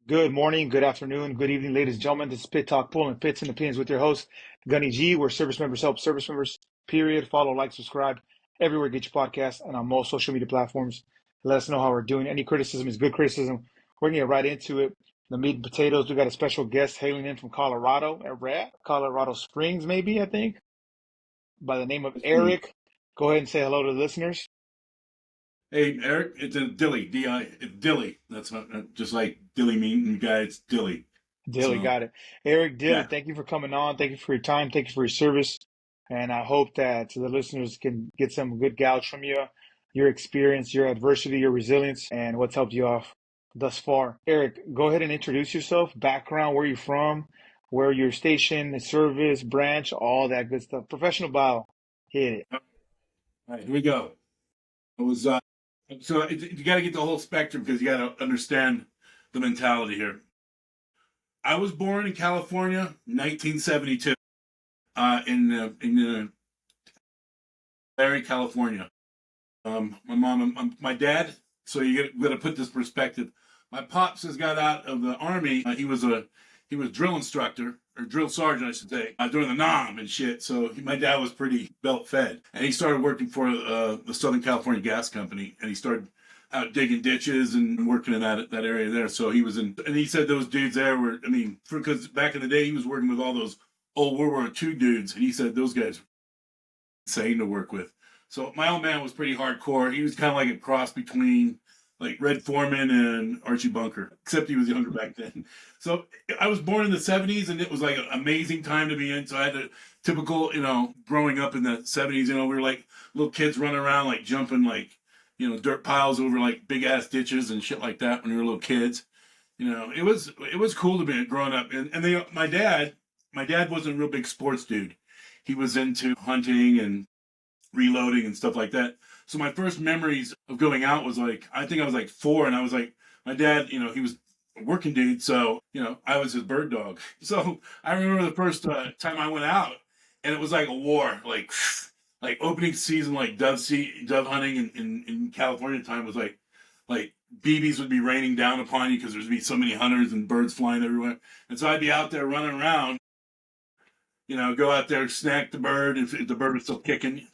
Good morning, good afternoon, good evening, ladies and gentlemen. This is Pit Talk Pulling Pits and Opinions with your host, Gunny G. We're service members help service members, period. Follow, like, subscribe everywhere you get your podcast and on most social media platforms. Let us know how we're doing. Any criticism is good criticism. We're going to get right into it. The meat and potatoes. We got a special guest hailing in from Colorado, Colorado Springs, maybe, I think, by the name of Eric. Go ahead and say hello to the listeners. Hey, Eric, it's a Dilly, D-I, it's Dilly. That's not just like Dilly mean guy, it's Dilly. Dilly, So, got it. Eric Dille, yeah. thank you for coming on. Thank you for your time. Thank you for your service. And I hope that the listeners can get some good gouge from you, your experience, your adversity, your resilience, and what's helped you off thus far. Eric, go ahead and introduce yourself, background, where you're from, where you're stationed, service, branch, all that good stuff. Professional bio. Hit it. All right, here we go. It was, you got to get the whole spectrum because you got to understand the mentality here. I was born in California, 1972, in Larry, California. My dad. So you got to put this perspective. My pops has got out of the army. He was drill instructor or drill sergeant, I should say, during the NOM and shit. So my dad was pretty belt fed, and he started working for the Southern California Gas Company, and he started out digging ditches and working in that area there. So he was in, and he said those dudes there were, I mean, because back in the day he was working with all those old World War II dudes, and he said those guys were insane to work with. So my old man was pretty hardcore. He was kind of like a cross between like Red Foreman and Archie Bunker, except he was younger back then. So I was born in the 70s, and it was like an amazing time to be in. So I had a typical, growing up in the 70s, we were like little kids running around, like jumping like, dirt piles over like big ass ditches and shit like that when we were little kids. It was cool to be growing up. And my dad wasn't a real big sports dude. He was into hunting and reloading and stuff like that. So my first memories of going out was like, I think I was like 4, and I was like, my dad, he was a working dude, so I was his bird dog. So I remember the first time I went out, and it was like a war, like opening season, like dove hunting in California time was like BBs would be raining down upon you because there'd be so many hunters and birds flying everywhere, and so I'd be out there running around. Go out there, snack the bird. If the bird was still kicking,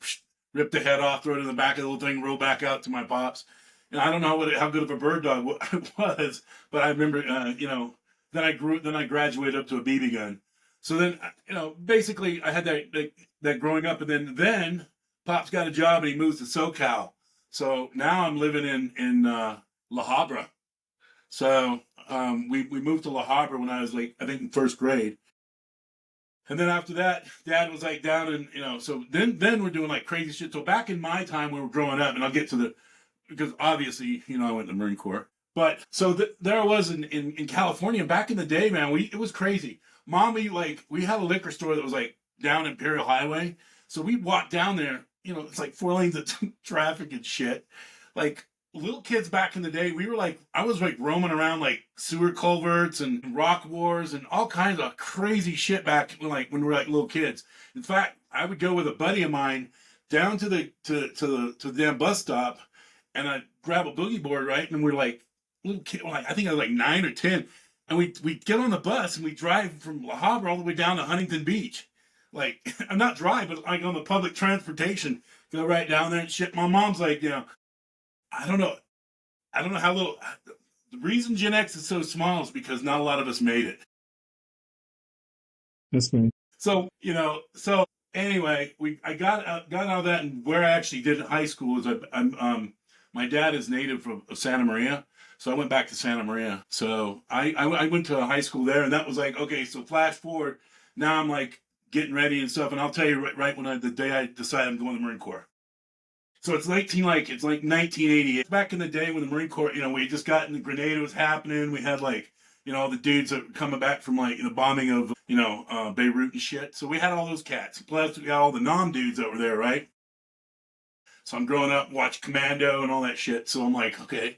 rip the head off, throw it in the back of the little thing, roll back out to my pops. And I don't know how good of a bird dog I was, but I remember, then I graduated up to a BB gun. So then, basically I had that growing up, and then Pops got a job and he moved to SoCal. So now I'm living in La Habra. So we moved to La Habra when I was like, I think in first grade. And then after that, Dad was like down in, so then we're doing like crazy shit. So back in my time when we were growing up, and I'll get to because obviously, I went to the Marine Corps. But so there I was in California. Back in the day, man, it was crazy. Mommy, like, we had a liquor store that was like down Imperial Highway. So we walked down there, it's like 4 lanes of traffic and shit. Like, little kids back in the day, I was like roaming around like sewer culverts and rock wars and all kinds of crazy shit back when we were like little kids. In fact, I would go with a buddy of mine down to the damn bus stop, and I'd grab a boogie board, right? And we're like little kid, like I think I was like 9 or 10, and we get on the bus and we drive from La Habra all the way down to Huntington Beach. Like, I'm not drive, but like on the public transportation, go right down there and shit. My mom's like, I don't know. I don't know how little. The reason Gen X is so small is because not a lot of us made it. That's me. So so anyway, I got out of that, and where I actually did high school is my dad is native of Santa Maria, so I went back to Santa Maria. So I went to high school there, and that was like, okay. So flash forward, now I'm like getting ready and stuff, and I'll tell you right when the day I decided I'm going to the Marine Corps. So it's like 1988. Back in the day when the Marine Corps, we just got in the Grenada was happening. We had like, all the dudes that were coming back from like the bombing of, Beirut and shit. So we had all those cats. Plus we got all the non dudes that were there, right? So I'm growing up, watching Commando and all that shit. So I'm like, okay.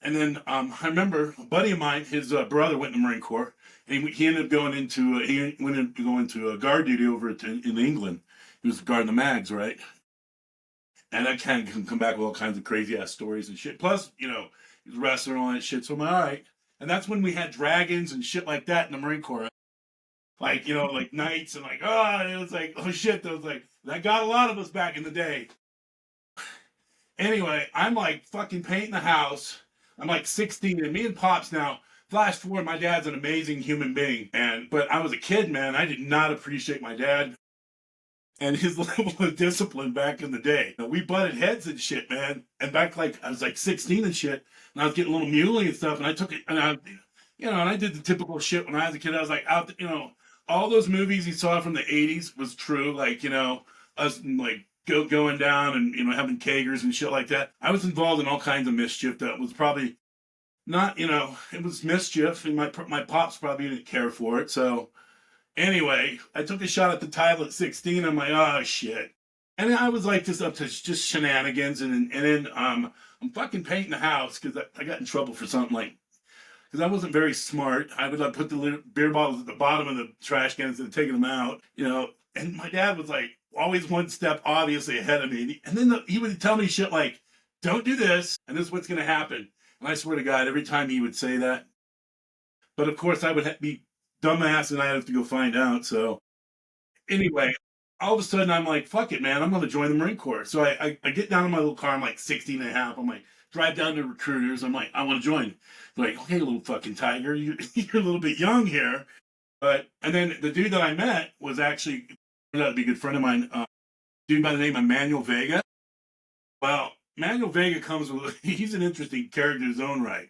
And then I remember a buddy of mine, his brother went in the Marine Corps, and he ended up going into guard duty over in England. He was guarding the mags, right? And I can come back with all kinds of crazy ass stories and shit. Plus, he's a wrestler and all that shit. So I'm like, all right. And that's when we had dragons and shit like that in the Marine Corps. Like, you know, like knights and like, oh, it was like, oh shit. That was like, that got a lot of us back in the day. Anyway, I'm like fucking painting the house. I'm like 16, and me and Pops now, flash forward, my dad's an amazing human being. But I was a kid, man. I did not appreciate my dad and his level of discipline back in the day. We butted heads and shit, man. And back like I was like 16 and shit, and I was getting a little muley and stuff, and I took it, and and I did the typical shit when I was a kid. I was like out, all those movies you saw from the 80s was true, like, us like going down and having kegers and shit like that. I was involved in all kinds of mischief that was probably not, it was mischief, and my pops probably didn't care for it. So anyway, I took a shot at the title at 16. I'm like, oh shit. And I was like just up to just shenanigans, and then I'm fucking painting the house because I got in trouble for something, like, because I wasn't very smart. I would put the beer bottles at the bottom of the trash can instead of taking them out, and my dad was like always one step obviously ahead of me. And then he would tell me shit like, don't do this, and this is what's going to happen. And I swear to God, every time he would say that, but of course I would be dumbass and I'd have to go find out. So anyway, all of a sudden I'm like, fuck it, man, I'm going to join the Marine Corps. So I get down in my little car. I'm like 16 and a half. I'm like, drive down to recruiters. I'm like, I want to join. They're like, okay, little fucking tiger, you're a little bit young here. And then the dude that I met was actually, turned out to be a good friend of mine, dude by the name of Manuel Vega. Well, Manuel Vega he's an interesting character in his own right.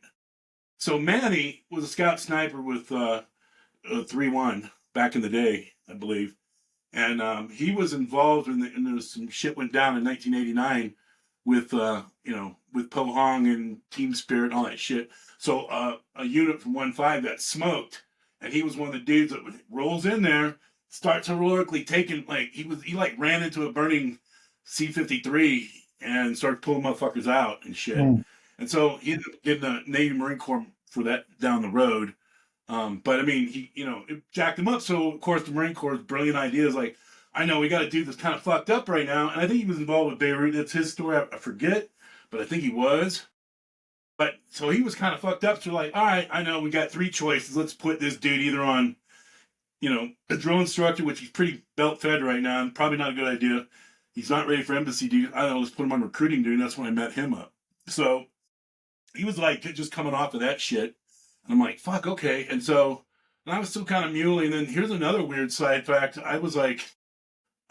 So Manny was a scout sniper with 3-1 back in the day, I believe. And he was involved and there was some shit went down in 1989 with, with Pohong and Team Spirit and all that shit. So a unit from 1-5 got smoked, and he was one of the dudes that rolls in there, starts heroically taking, like, he ran into a burning C-53 and started pulling motherfuckers out and shit. Mm. And so he ended up getting the Navy Marine Corps for that down the road. But I mean, it jacked him up. So of course the Marine Corps' brilliant idea is like, I know we got a dude that's kind of fucked up right now. And I think he was involved with Beirut. That's his story. I forget, but I think he was. But so he was kind of fucked up. So like, all right, I know we got 3 choices. Let's put this dude either on, a drill instructor, which he's pretty belt fed right now, and probably not a good idea. He's not ready for embassy duty. I don't know, let's put him on recruiting duty. And that's when I met him up. So he was like just coming off of that shit. And I'm like, fuck, okay. And I was still kind of muley. And then here's another weird side fact. I was like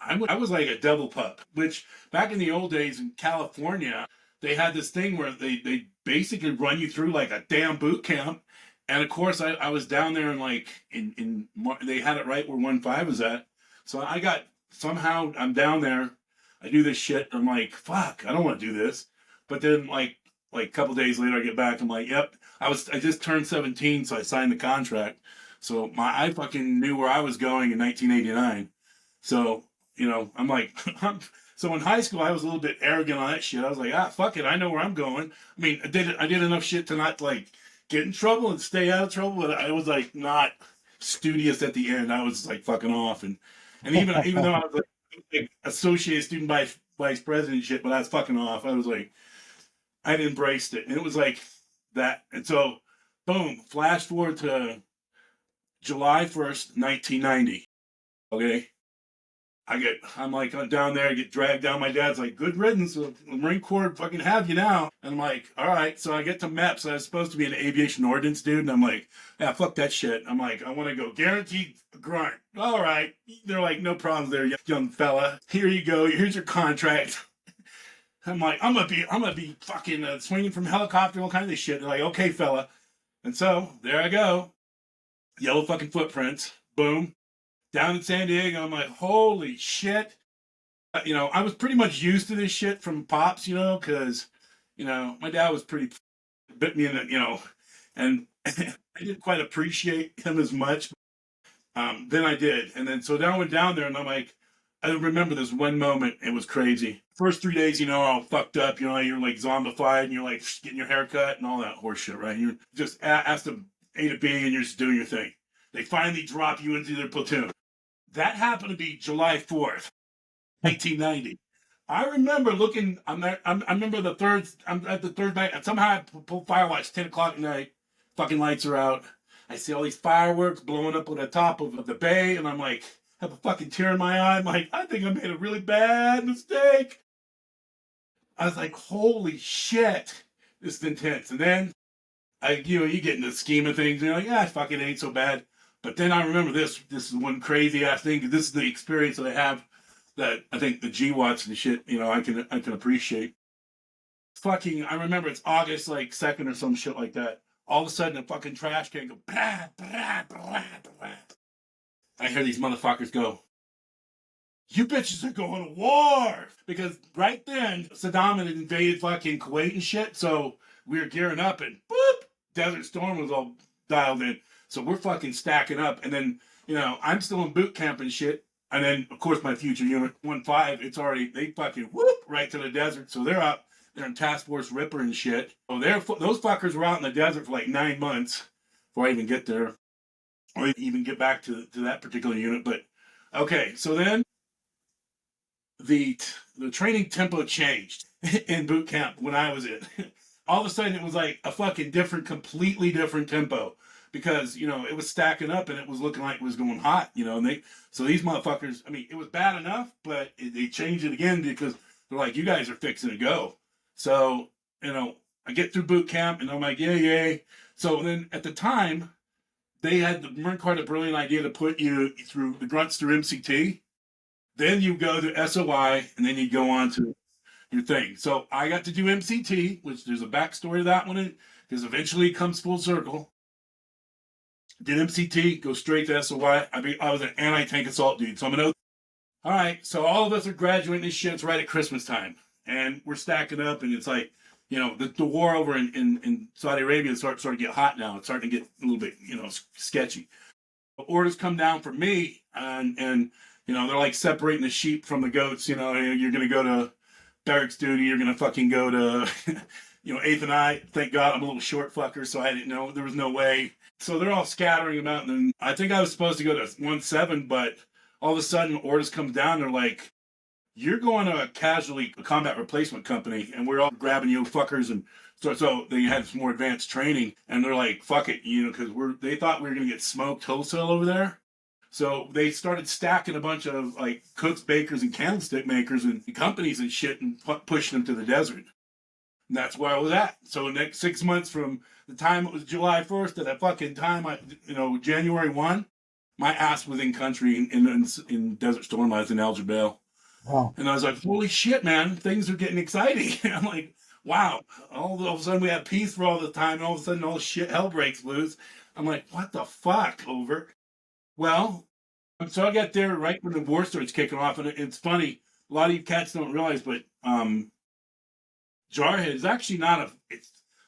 a devil pup, which back in the old days in California, they had this thing where they basically run you through like a damn boot camp. And of course, I was down there and like they had it right where 1-5 was at. So somehow I'm down there. I do this shit. I'm like, fuck, I don't want to do this. But then like a couple days later, I get back. I'm like, yep. I just turned 17, so I signed the contract. So I fucking knew where I was going in 1989. So, I'm like, so in high school, I was a little bit arrogant on that shit. I was like, fuck it, I know where I'm going. I mean, I did enough shit to not like get in trouble and stay out of trouble, but I was like not studious at the end. I was like fucking off, and even though I was like associate student vice president shit, but I was fucking off. I was like, I'd embraced it, and it was like that. And so, boom, flash forward to July 1st, 1990. Okay. I'm like down there, I get dragged down. My dad's like, good riddance, the Marine Corps fucking have you now. And I'm like, all right. So I get to MEPS. I was supposed to be an aviation ordnance dude. And I'm like, yeah, fuck that shit. I'm like, I want to go guaranteed grunt. All right. They're like, no problems there, young fella. Here you go. Here's your contract. I'm like, I'm gonna be fucking swinging from helicopter, all kinds of shit. They're like, okay, fella. And so there I go. Yellow fucking footprints. Boom. Down in San Diego. I'm like, holy shit. I was pretty much used to this shit from Pops, because, my dad was pretty bit me in the, and I didn't quite appreciate him as much. Then I did. And then, so then I went down there and I'm like, I remember this one moment. It was crazy. First 3 days, all fucked up. You're like zombified and you're like getting your hair cut and all that horse shit, right? You're just asked to A to B and you're just doing your thing. They finally drop you into their platoon. That happened to be July 4th, 1990. I remember looking. I remember I'm at the third bank. And somehow I pulled firewatch 10 o'clock at night. fucking lights are out. I see all these fireworks blowing up on the top of the bay, and I'm like, have a fucking tear in my eye. I'm like, I think I made a really bad mistake. I was like, holy shit, this is intense. And then you get in the scheme of things, and you're like, yeah, fucking ain't so bad. But then I remember this. This is one crazy ass thing. This is the experience that I have that I think the GWATs and shit, I can appreciate. Fucking, I remember it's August like 2nd or some shit like that. All of a sudden, a fucking trash can go, blah, blah, blah, blah. I hear these motherfuckers go, you bitches are going to war. Because right then, Saddam had invaded fucking Kuwait and shit. So we were gearing up and boop, Desert Storm was all dialed in. So we're fucking stacking up. And then, I'm still in boot camp and shit. And then, of course, my future unit, 1-5, it's already, they fucking whoop right to the desert. So they're out, they're in Task Force Ripper and shit. So those fuckers were out in the desert for like 9 months before I even get there. Or even get back to that particular unit. But, okay, so then the training tempo changed in boot camp when I was in. All of a sudden, it was like a fucking completely different tempo. Because, it was stacking up and it was looking like it was going hot, and so these motherfuckers, it was bad enough, but they changed it again because they're like, you guys are fixing to go. So, I get through boot camp and I'm like, yay. So then at the time, the Marine Corps had a brilliant idea to put you through the grunts through MCT. Then you go to SOI and then you go on to your thing. So I got to do MCT, which there's a backstory to that one because eventually it comes full circle. Did MCT, go straight to SOI. I was an anti-tank assault dude. So I'm all right, so all of us are graduating this shit. It's right at Christmas time. And we're stacking up, and it's like, the war over in Saudi Arabia is starting to get hot now. It's starting to get a little bit, sketchy. Orders come down for me, and they're like separating the sheep from the goats. You're going to go to barracks duty. You're going to fucking go to, 8th and I. Thank God I'm a little short fucker, so I didn't know. There was no way. So they're all scattering them out, and then I think I was supposed to go to 1-7, but all of a sudden orders come down. They're like, you're going to a combat replacement company, and we're all grabbing you fuckers. And so they had some more advanced training, and they're like, fuck it, because they thought we were going to get smoked wholesale over there. So they started stacking a bunch of like cooks, bakers, and candlestick makers and companies and shit and pushing them to the desert. And that's where I was at. So the next 6 months from the time it was July 1st to that fucking time, January 1, my ass was in country in Desert Storm. I was in Al Jabal. Wow. And I was like, holy shit, man, things are getting exciting. I'm like, wow. All of a sudden we have peace for all the time, and all of a sudden all shit hell breaks loose. I'm like, what the fuck, over? Well, so I got there right when the war starts kicking off, and it's funny. A lot of you cats don't realize, but Jarhead is actually not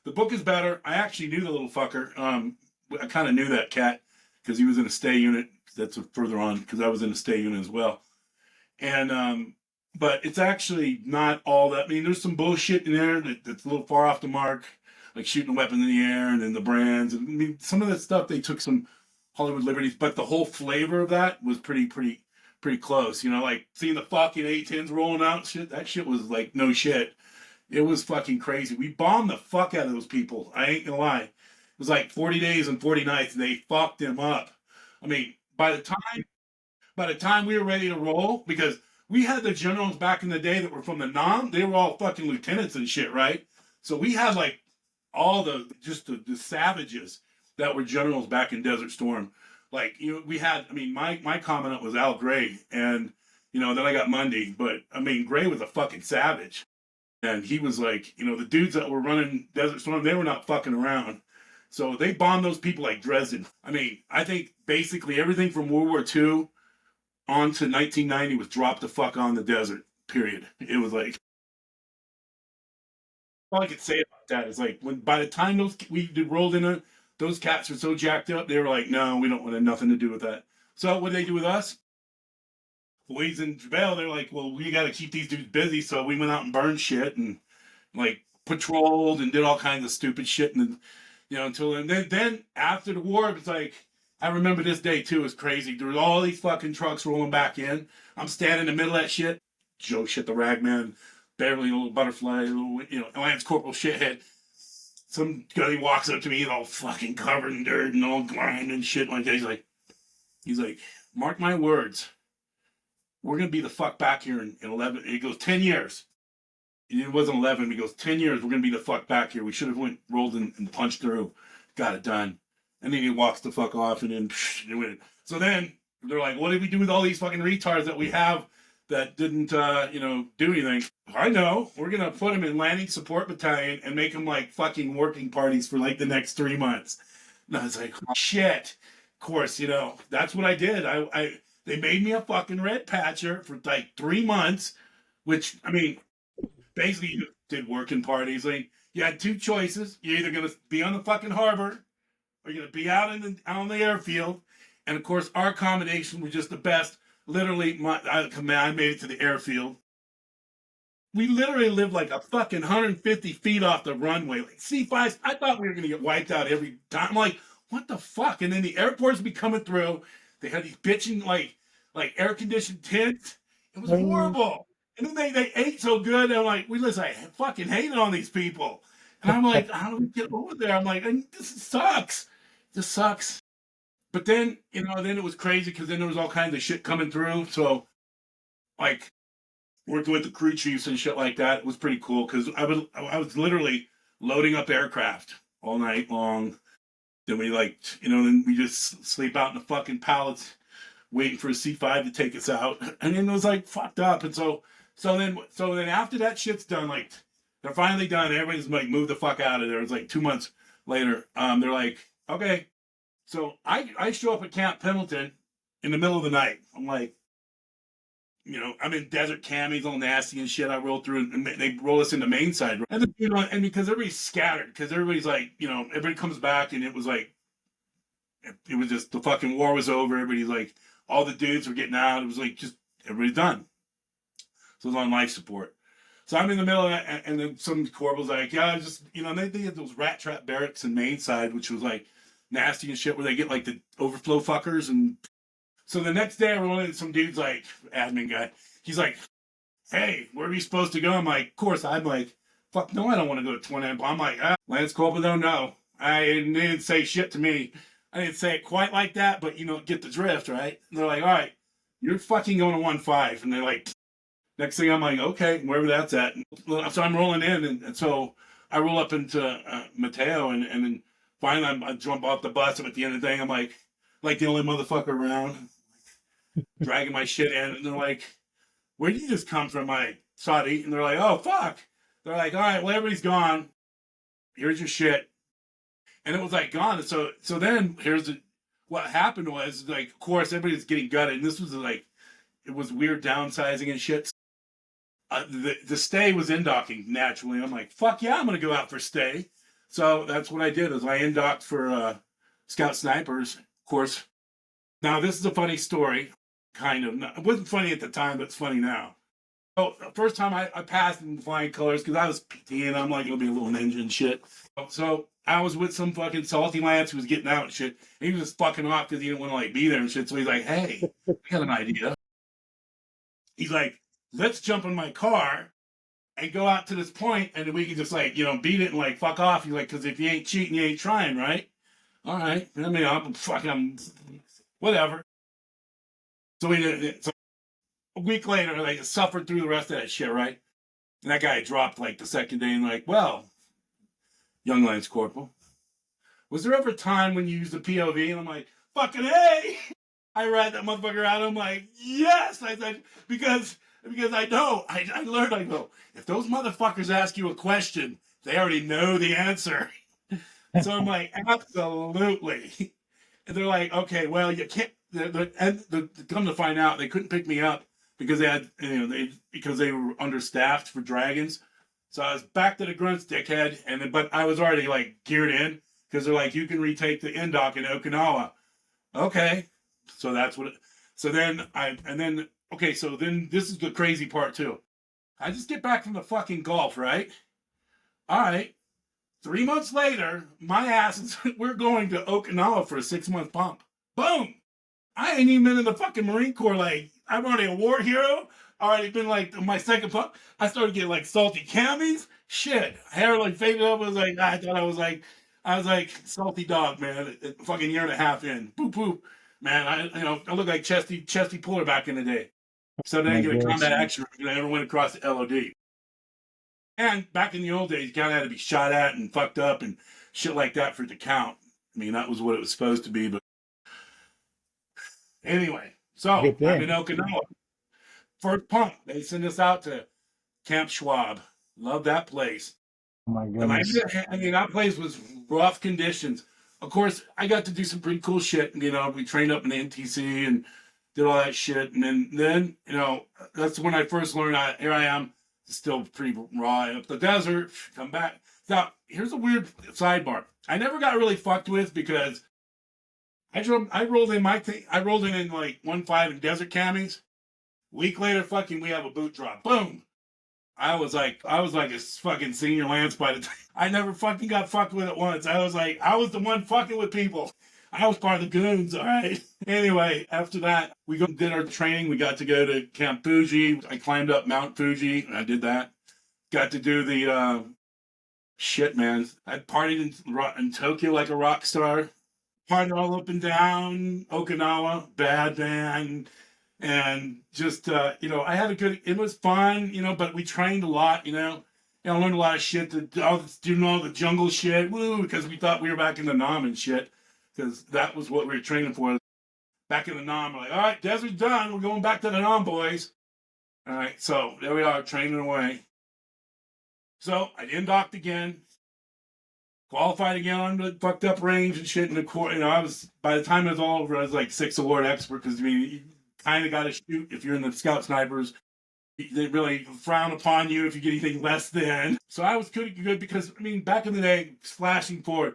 the book is better. I actually knew the little fucker. I kind of knew that cat because he was in a stay unit. That's further on because I was in a stay unit as well. And but it's actually not all that. There's some bullshit in there that's a little far off the mark, like shooting weapons in the air and then the brands. And some of that stuff they took some Hollywood liberties, but the whole flavor of that was pretty close. Like seeing the fucking A-10s rolling out, shit. That shit was like no shit. It was fucking crazy. We bombed the fuck out of those people. I ain't gonna lie. It was like 40 days and 40 nights, and they fucked them up. By the time we were ready to roll, because we had the generals back in the day that were from the NAM, they were all fucking lieutenants and shit, right? So we had like all the savages that were generals back in Desert Storm. Like, we had, my commandant was Al Gray, and, then I got Mundy, but, Gray was a fucking savage. And he was like, the dudes that were running Desert Storm, they were not fucking around. So they bombed those people like Dresden. I think basically everything from World War II on to 1990 was dropped the fuck on the desert, period. It was like, all I could say about that is like, by the time we rolled in, those cats were so jacked up, they were like, no, we don't want nothing to do with that. So what did they do with us? Boys in Jabal, they're like, well, we got to keep these dudes busy, so we went out and burned shit and like patrolled and did all kinds of stupid shit, and until then after the war, it was like, I remember this day too. It was crazy. There was all these fucking trucks rolling back in. I'm standing in the middle of that shit. Joe shit, the ragman, Beverly, a little butterfly, a little Lance Corporal shithead. some guy walks up to me, all fucking covered in dirt and all grimed and shit like that. He's like, mark my words, we're gonna be the fuck back here in 11. He goes, 10 years. It wasn't 11. He goes, 10 years. We're gonna be the fuck back here. We should have rolled and punched through, got it done. And then he walks the fuck off, and then it went. So then they're like, what did we do with all these fucking retards that we have that didn't, do anything? I know. We're going to put them in landing support battalion and make them like fucking working parties for like the next 3 months. And I was like, oh, shit. Of course, that's what I did. They made me a fucking red patcher for like 3 months, which, I mean, basically you did working parties. Like, you had two choices. You're either going to be on the fucking harbor or you're going to be out on the airfield. And of course, our accommodation was just the best. Literally, I made it to the airfield. We literally lived like a fucking 150 feet off the runway. Like C5s, I thought we were going to get wiped out every time. I'm like, what the fuck? And then the airports would be coming through. They had these bitching, like air-conditioned tents. It was horrible. And then they ate so good. And I'm like, I fucking hated on these people. And I'm like, how do we get over there? I'm like, this sucks. This sucks. But then, then it was crazy because then there was all kinds of shit coming through. So, like, working with the crew chiefs and shit like that, it was pretty cool because I was literally loading up aircraft all night long. Then we then we just sleep out in the fucking pallets, waiting for a C5 to take us out. And then it was like fucked up. And so then after that shit's done, like they're finally done. Everybody's like moved the fuck out of there. It was like 2 months later. They're like, okay. So I show up at Camp Pendleton in the middle of the night. I'm like, I'm in desert camis, all nasty and shit. I roll through and they roll us into main side. And then, and because everybody's scattered, because everybody's like, everybody comes back and it was just the fucking war was over. Everybody's like, all the dudes were getting out. It was like, just everybody's done. So it was on life support. So I'm in the middle of that, and then some corporal's like, yeah, just, they had those rat trap barracks in main side, which was like, nasty and shit where they get like the overflow fuckers. And so the next day I roll in, some dude's like, admin guy, he's like, hey, where are we supposed to go? I'm like, of course. I'm like, fuck no, I don't want to go to 20. I'm like, Lance Corporal don't know. I didn't say shit to me. I didn't say it quite like that, but get the drift, right? And they're like, all right, you're fucking going to 1-5. And they're like, next thing I'm like, okay, wherever that's at. And so I'm rolling in, and so I roll up into Mateo, and then finally, I jump off the bus, and at the end of the day, I'm like the only motherfucker around, dragging my shit in. And they're like, where did you just come from? I'm like, Saudi. And they're like, oh, fuck. They're like, all right, well, everybody's gone. Here's your shit. And it was like gone. And so then what happened was, like, of course, everybody's getting gutted. And this was like, it was weird downsizing and shit. The stay was in-docking naturally. I'm like, fuck yeah, I'm going to go out for stay. So that's what I did, is I in-docked for Scout Snipers, of course. Now, this is a funny story, kind of. It wasn't funny at the time, but it's funny now. So the first time I passed in flying colors, because I was PT, and I'm like, it'll be a little ninja and shit. So I was with some fucking salty Lance who was getting out and shit. And he was just fucking off because he didn't want to be there and shit. So he's like, hey, I got an idea. He's like, let's jump in my car and go out to this point, and then we can just beat it and fuck off. He's like, because if you ain't cheating, you ain't trying, right? All right. I mean, I'm whatever. So a week later, I suffered through the rest of that shit, right? And that guy dropped the second day and well, young Lance Corporal, was there ever a time when you used the POV? And I'm like, fucking hey! I read that motherfucker out. I'm like, yes! I said, because I know, I learned, I go, if those motherfuckers ask you a question, they already know the answer. So I'm like, absolutely. And they're like, okay, well, you can't, come to find out, they couldn't pick me up because they had, because they were understaffed for Dragons. So I was back to the grunts, dickhead. But I was already geared in because they're like, you can retake the in-dock in Okinawa. Okay. So that's what, so then this is the crazy part too. I just get back from the fucking Gulf, right? All right. 3 months later, my ass is, we're going to Okinawa for a 6-month pump. Boom. I ain't even been in the fucking Marine Corps. I'm already a war hero. already been like my second pump. I started getting like salty camis. Shit, hair like faded up. I thought I was like salty dog, man. A fucking year and a half in. Boop boop, man. I look like Chesty Puller back in the day. So then I My get a gosh. combat action. I never went across the LOD. And back in the old days, you kind of had to be shot at and fucked up and shit like that for it to count. I mean, that was what it was supposed to be. But anyway, so Good I'm in thing. Okinawa. First pump, they send us out to Camp Schwab. Love that place. Oh my And goodness. that place was rough conditions. Of course, I got to do some pretty cool shit. We trained up in the NTC and did all that shit. And then that's when I first learned here I am, still pretty raw up the desert, come back. Now, here's a weird sidebar. I never got really fucked with because I rolled in like 1.5 in desert camis. Week later, fucking, we have a boot drop. Boom. I was like a fucking senior lance by the time. I never fucking got fucked with it once. I was the one fucking with people. I was part of the goons, all right? Anyway, after that, did our training. We got to go to Camp Fuji. I climbed up Mount Fuji. I did that. Got to do the, shit, man. I partied in Tokyo like a rock star. Partied all up and down Okinawa. Bad man. And just, I had it was fun, but we trained a lot, I learned a lot of shit, doing all the jungle shit, woo, because we thought we were back in the Nam and shit, because that was what we were training for. Back in the Nam, we're like, all right, desert's done, we're going back to the Nam, boys. All right, so there we are, training away. So I indocked again, qualified again on the fucked up range and shit in the court. By the time it was all over, I was like 6 award expert, because, you kind of got to shoot if you're in the scout snipers. They really frown upon you if you get anything less than. So I was good because, back in the day, flashing forward,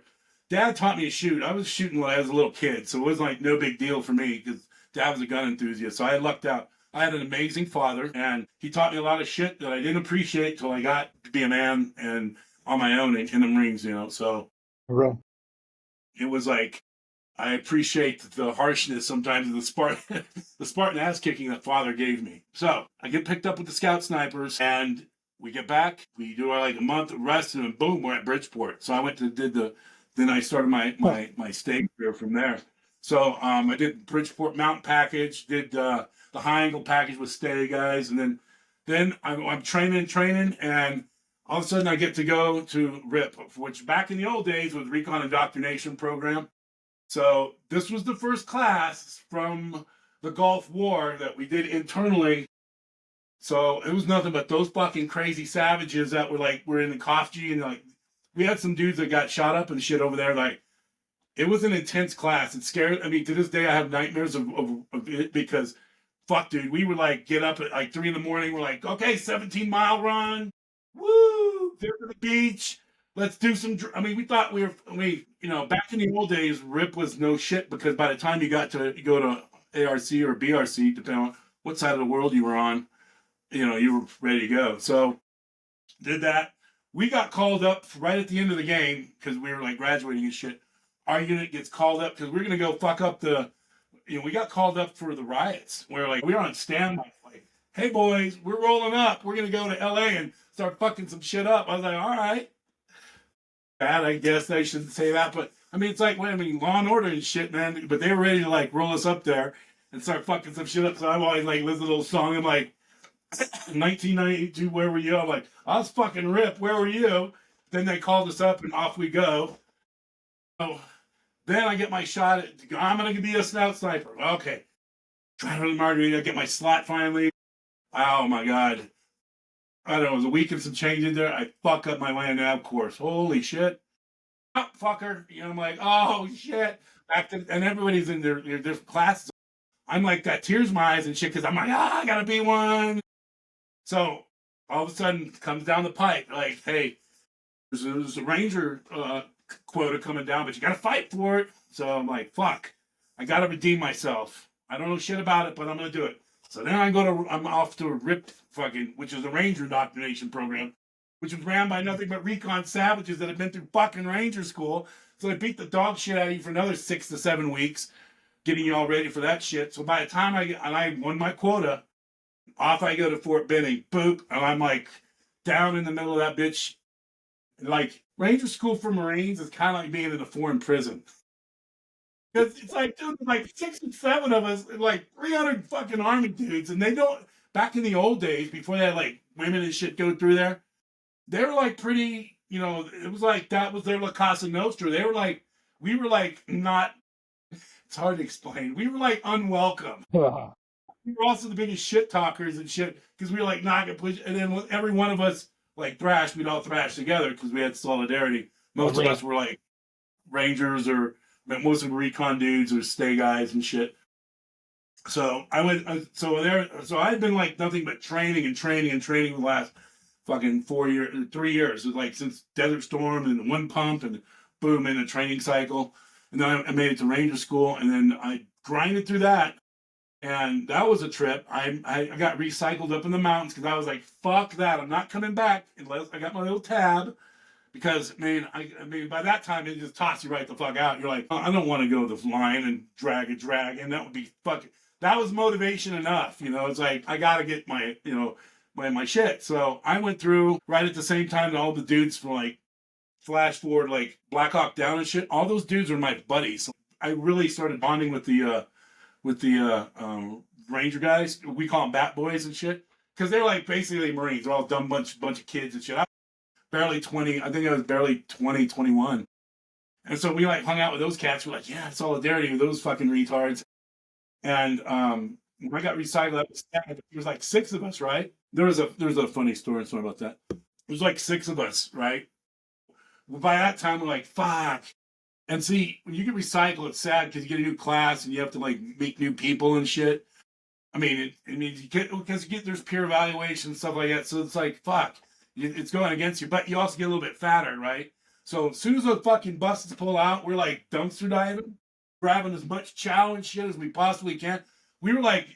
Dad taught me to shoot. I was shooting when I was a little kid, so it was like no big deal for me because Dad was a gun enthusiast. So I lucked out. I had an amazing father, and he taught me a lot of shit that I didn't appreciate till I got to be a man and on my own in the Marines, So Bro. it was like, I appreciate the harshness sometimes of the Spartan ass kicking that father gave me. So I get picked up with the scout snipers, and we get back. We do our like a month of rest, and then boom, we're at Bridgeport. So I went to then I started my stay career from there. So I did Bridgeport Mountain package, did the high angle package with stay guys, and then I'm training, and all of a sudden I get to go to RIP, which back in the old days was Recon Indoctrination Program. So this was the first class from the Gulf War that we did internally. So it was nothing but those fucking crazy savages that were in the Kofji, and we had some dudes that got shot up and shit over there. It was an intense class. It scared. To this day I have nightmares of it because, fuck, dude, we would get up at like 3 a.m. We're like, okay, 17-mile run, woo, there to the beach. Let's do some. We thought back in the old days, RIP was no shit because by the time you go to ARC or BRC, depending on what side of the world you were on, you were ready to go. So did that. We got called up right at the end of the game because we were graduating and shit. Our unit gets called up because we're gonna go fuck up we got called up for the riots. We were on standby. Hey boys, we're rolling up. We're gonna go to LA and start fucking some shit up. I was like, all right. Bad, I guess I shouldn't say that, but it's like Law and Order and shit, man. But they were ready to roll us up there and start fucking some shit up. So I've always listened to a little song. I'm like, 1992, where were you? I'm like, I was fucking RIP. Where were you? Then they called us up and off we go. So then I get my shot at, I'm gonna be a scout sniper. Okay, trying to margarita, get my slot finally. Oh my god. I don't know, it was a week and some change in there. I fuck up my land nav course. Holy shit. Oh, fucker. I'm like, oh shit. And everybody's in their different classes. I'm like, that tears in my eyes and shit because I'm like, I gotta be one. So all of a sudden comes down the pipe, hey, there's a ranger quota coming down, but you gotta fight for it. So I'm like, fuck. I gotta redeem myself. I don't know shit about it, but I'm gonna do it. So then I'm off to a RIP which is a Ranger Indoctrination Program, which was ran by nothing but recon savages that had been through fucking Ranger school. So they beat the dog shit out of you for another 6 to 7 weeks, getting you all ready for that shit. So by the time I won my quota, off I go to Fort Benning, boop, and I'm like down in the middle of that bitch. Like Ranger School for Marines is kind of like being in a foreign prison. Because it's like, dude, like 6 and 7 of us, like 300 fucking Army dudes, and they don't. Back in the old days, before they had like women and shit go through there, they were like pretty. You know, it was like that was their La Casa Nostra. They were like, we were like not. It's hard to explain. We were like unwelcome. We were also the biggest shit talkers and shit because we were like not gonna push. And then every one of us like thrashed, we'd all thrash together because we had solidarity. Most of us were like Rangers or most of them recon dudes or stay guys and shit. So I went, so I had been like nothing but training and training and training for the last fucking 3 years. It was like since Desert Storm and one pump and boom in a training cycle. And then I made it to Ranger School and then I grinded through that. And that was a trip. I got recycled up in the mountains because I was like, fuck that. I'm not coming back unless I got my little tab. Because I mean, by that time it just tossed you right the fuck out. You're like, oh, I don't want to go to the line and drag, and that would be fucking. That was motivation enough, you know. It's like I gotta get my, you know, my shit. So I went through right at the same time that all the dudes from like flash forward like Black Hawk Down and shit. All those dudes were my buddies. So I really started bonding with the Ranger guys. We call them Bat Boys and shit because they're like basically Marines. They're all dumb bunch of kids and shit. Barely 20. I think I was barely 20, 21. And so we like hung out with those cats. We're like, yeah, solidarity with those fucking retards. And when I got recycled, there was like 6 of us, right? There's a funny story about that. There was like 6 of us, right? Well, by that time, we're like, fuck. And see, when you get recycled, it's sad because you get a new class and you have to like meet new people and shit. I mean, you get because there's peer evaluation and stuff like that. So it's like, fuck. It's going against you, but you also get a little bit fatter, right? So as soon as those fucking buses pull out, we're like dumpster diving, grabbing as much chow and shit as we possibly can. We were like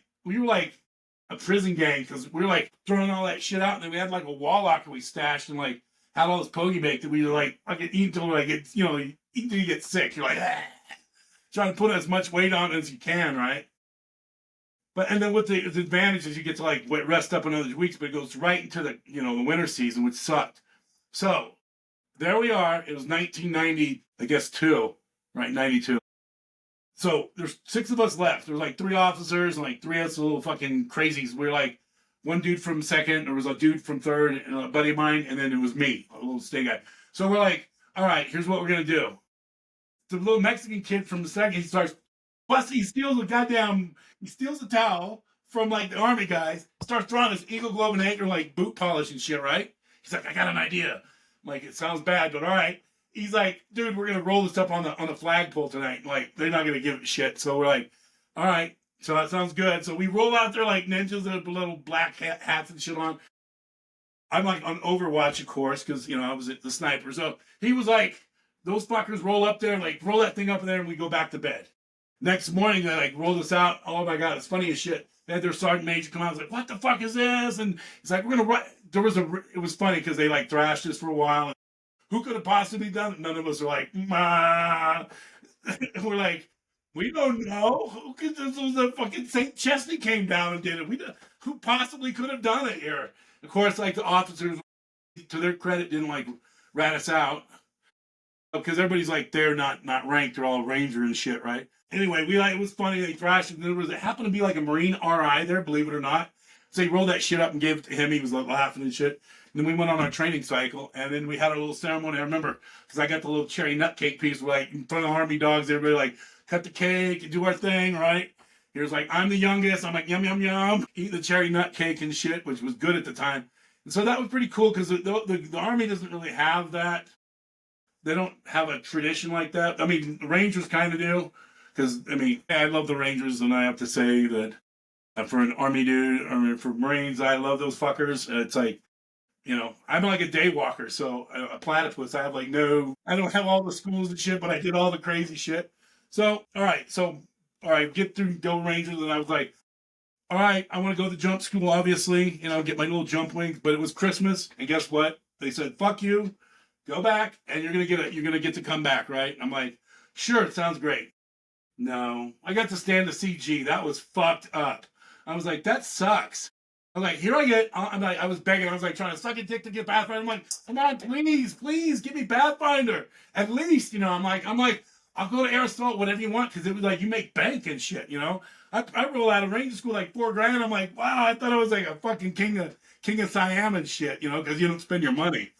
a prison gang because we were like throwing all that shit out, and then we had like a wall locker we stashed and like had all this pogey bake that we were like fucking eat until like it's eat until you get sick. You're like trying to put as much weight on as you can, right? But and then with the advantage is you get to like rest up another weeks, but it goes right into the the winter season, which sucked. So there we are. It was 1990, I guess 2, right? 92. So there's 6 of us left. There's like 3 officers and like 3 of us little fucking crazies. We're like one dude from 2nd, there was a dude from 3rd, and a buddy of mine, and then it was me, a little stay guy. So we're like, all right, here's what we're gonna do. The little Mexican kid from the 2nd, he starts. Plus, he steals a towel from like the Army guys, starts throwing his Eagle Globe and Anchor like boot polish and shit, right? He's like, I got an idea. I'm like, it sounds bad, but all right. He's like, dude, we're gonna roll this up on the flagpole tonight. Like, they're not gonna give it shit. So we're like, all right, so that sounds good. So we roll out there like ninjas with little black hats and shit on. I'm like on Overwatch, of course, because I was the sniper. So he was like, those fuckers roll up there, like roll that thing up in there, and we go back to bed. Next morning, they like rolled us out. Oh my god, it's funny as shit. They had their sergeant major come out. I was like, "What the fuck is this?" And he's like, "We're gonna run." It was funny because they like thrashed us for a while. Who could have possibly done it? None of us were like, "Ma." We're like, we don't know. Who could this was a fucking St. Chesney came down and did it. Who possibly could have done it here? Of course, like the officers, to their credit, didn't like rat us out because everybody's like they're not ranked. They're all Ranger and shit, right? Anyway, it was funny. They thrashed it. It happened to be like a Marine RI there, believe it or not. So he rolled that shit up and gave it to him. He was like laughing and shit. And then we went on our training cycle, and then we had a little ceremony. I remember because I got the little cherry nut cake piece. We're like in front of the Army dogs. Everybody like cut the cake and do our thing, right? He was like, I'm the youngest. I'm like, yum, yum, yum. Eat the cherry nut cake and shit, which was good at the time. And so that was pretty cool because the Army doesn't really have that. They don't have a tradition like that. I mean, the Rangers kind of do. Because, I mean, I love the Rangers, and I have to say that for an Army dude, or for Marines, I love those fuckers. It's like, I'm like a day walker, so a platypus. I don't have all the schools and shit, but I did all the crazy shit. So, all right, get through Go Rangers, and I was like, all right, I want to go to jump school, obviously, get my little jump wings, but it was Christmas, and guess what? They said, fuck you, go back, and you're gonna get to come back, right? I'm like, sure, it sounds great. No, I got to stand the CG. That was fucked up. I was like, that sucks. I'm like, here I get. I'm like, I was begging. I was like trying to suck a dick to get Pathfinder. I'm like, come on, please, please, give me Pathfinder. At least, I'm like, I'll go to Aristotle, whatever you want, because it was like you make bank and shit. I roll out of Ranger School like $4,000. I'm like, wow, I thought I was like a fucking king of Siam and shit, because you don't spend your money.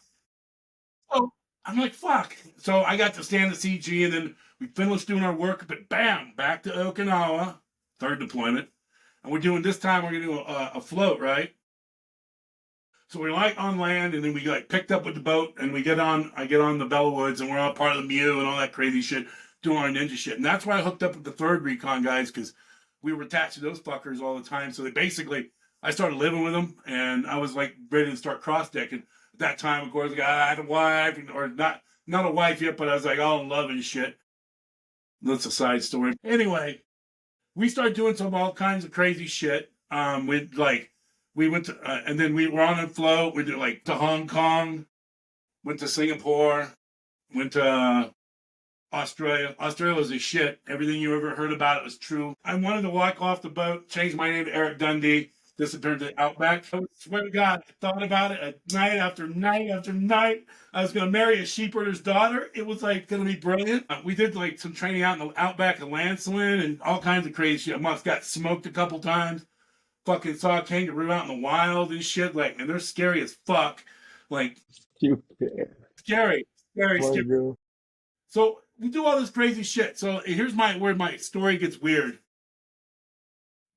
So I'm like, fuck. So I got to stand the CG, and then we finished doing our work, but bam, back to Okinawa, third deployment. And we're doing this time, we're going to do a float, right? So we're like on land, and then we like picked up with the boat, and I get on the Bellwoods, and we're all part of the Mew and all that crazy shit, doing our ninja shit. And that's why I hooked up with the third recon guys, because we were attached to those fuckers all the time. So they basically, I started living with them, and I was like ready to start cross decking. At that time, of course, I had a wife, or not a wife yet, but I was like all in love and shit. That's a side story. Anyway, we started doing some all kinds of crazy shit. We went to, and then we were on a float. We did like to Hong Kong, went to Singapore, went to Australia. Australia was a shit. Everything you ever heard about it was true. I wanted to walk off the boat, change my name to Eric Dundee, disappeared to Outback. I swear to God, I thought about it night after night after night. I was going to marry a sheepherder's daughter. It was like going to be brilliant. We did like some training out in the Outback of Lancelin and all kinds of crazy shit. I must got smoked a couple times. Fucking saw a kangaroo out in the wild and shit. Like, and they're scary as fuck. Like, Stupid. scary, scary, Poor scary. girl. So we do all this crazy shit. So here's where my story gets weird.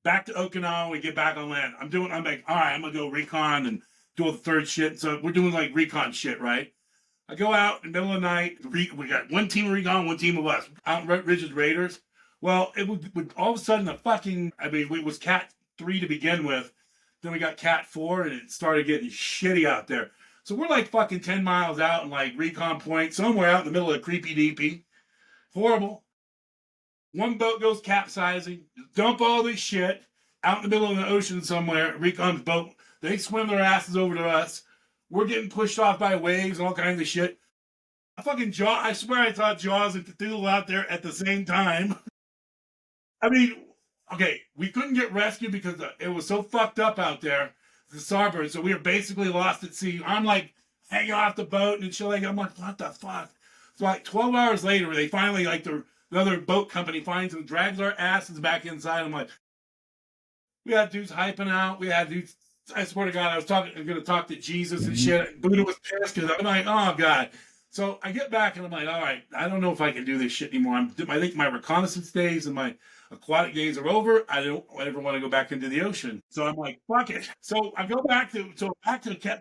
Back to Okinawa, we get back on land. I'm like, all right, I'm gonna go recon and do all the third shit. So we're doing like recon shit, right? I go out in the middle of the night. We got one team of recon, one team of us out in Ridge's Raiders. Well, it would all of a sudden it was Cat 3 to begin with. Then we got Cat 4, and it started getting shitty out there. So we're like fucking 10 miles out in like recon point, somewhere out in the middle of creepy deepy. Horrible. One boat goes capsizing, dump all this shit out in the middle of the ocean somewhere. Recon's boat, they swim their asses over to us. We're getting pushed off by waves and all kinds of shit. I swear I saw Jaws and Cthulhu out there at the same time. I mean, okay, we couldn't get rescued because it was so fucked up out there, the starboard. So we were basically lost at sea. I'm like hanging off the boat and shit. I'm like, what the fuck? So like 12 hours later, they finally like the other boat company finds and drags our asses back inside. I'm like, we had dudes hyping out. We had dudes. I swear to God, I'm going to talk to Jesus and shit. Buddha was pissed because I'm like, oh God. So I get back and I'm like, all right, I don't know if I can do this shit anymore. I think my reconnaissance days and my aquatic days are over. I don't ever want to go back into the ocean. So I'm like, fuck it. So I go back to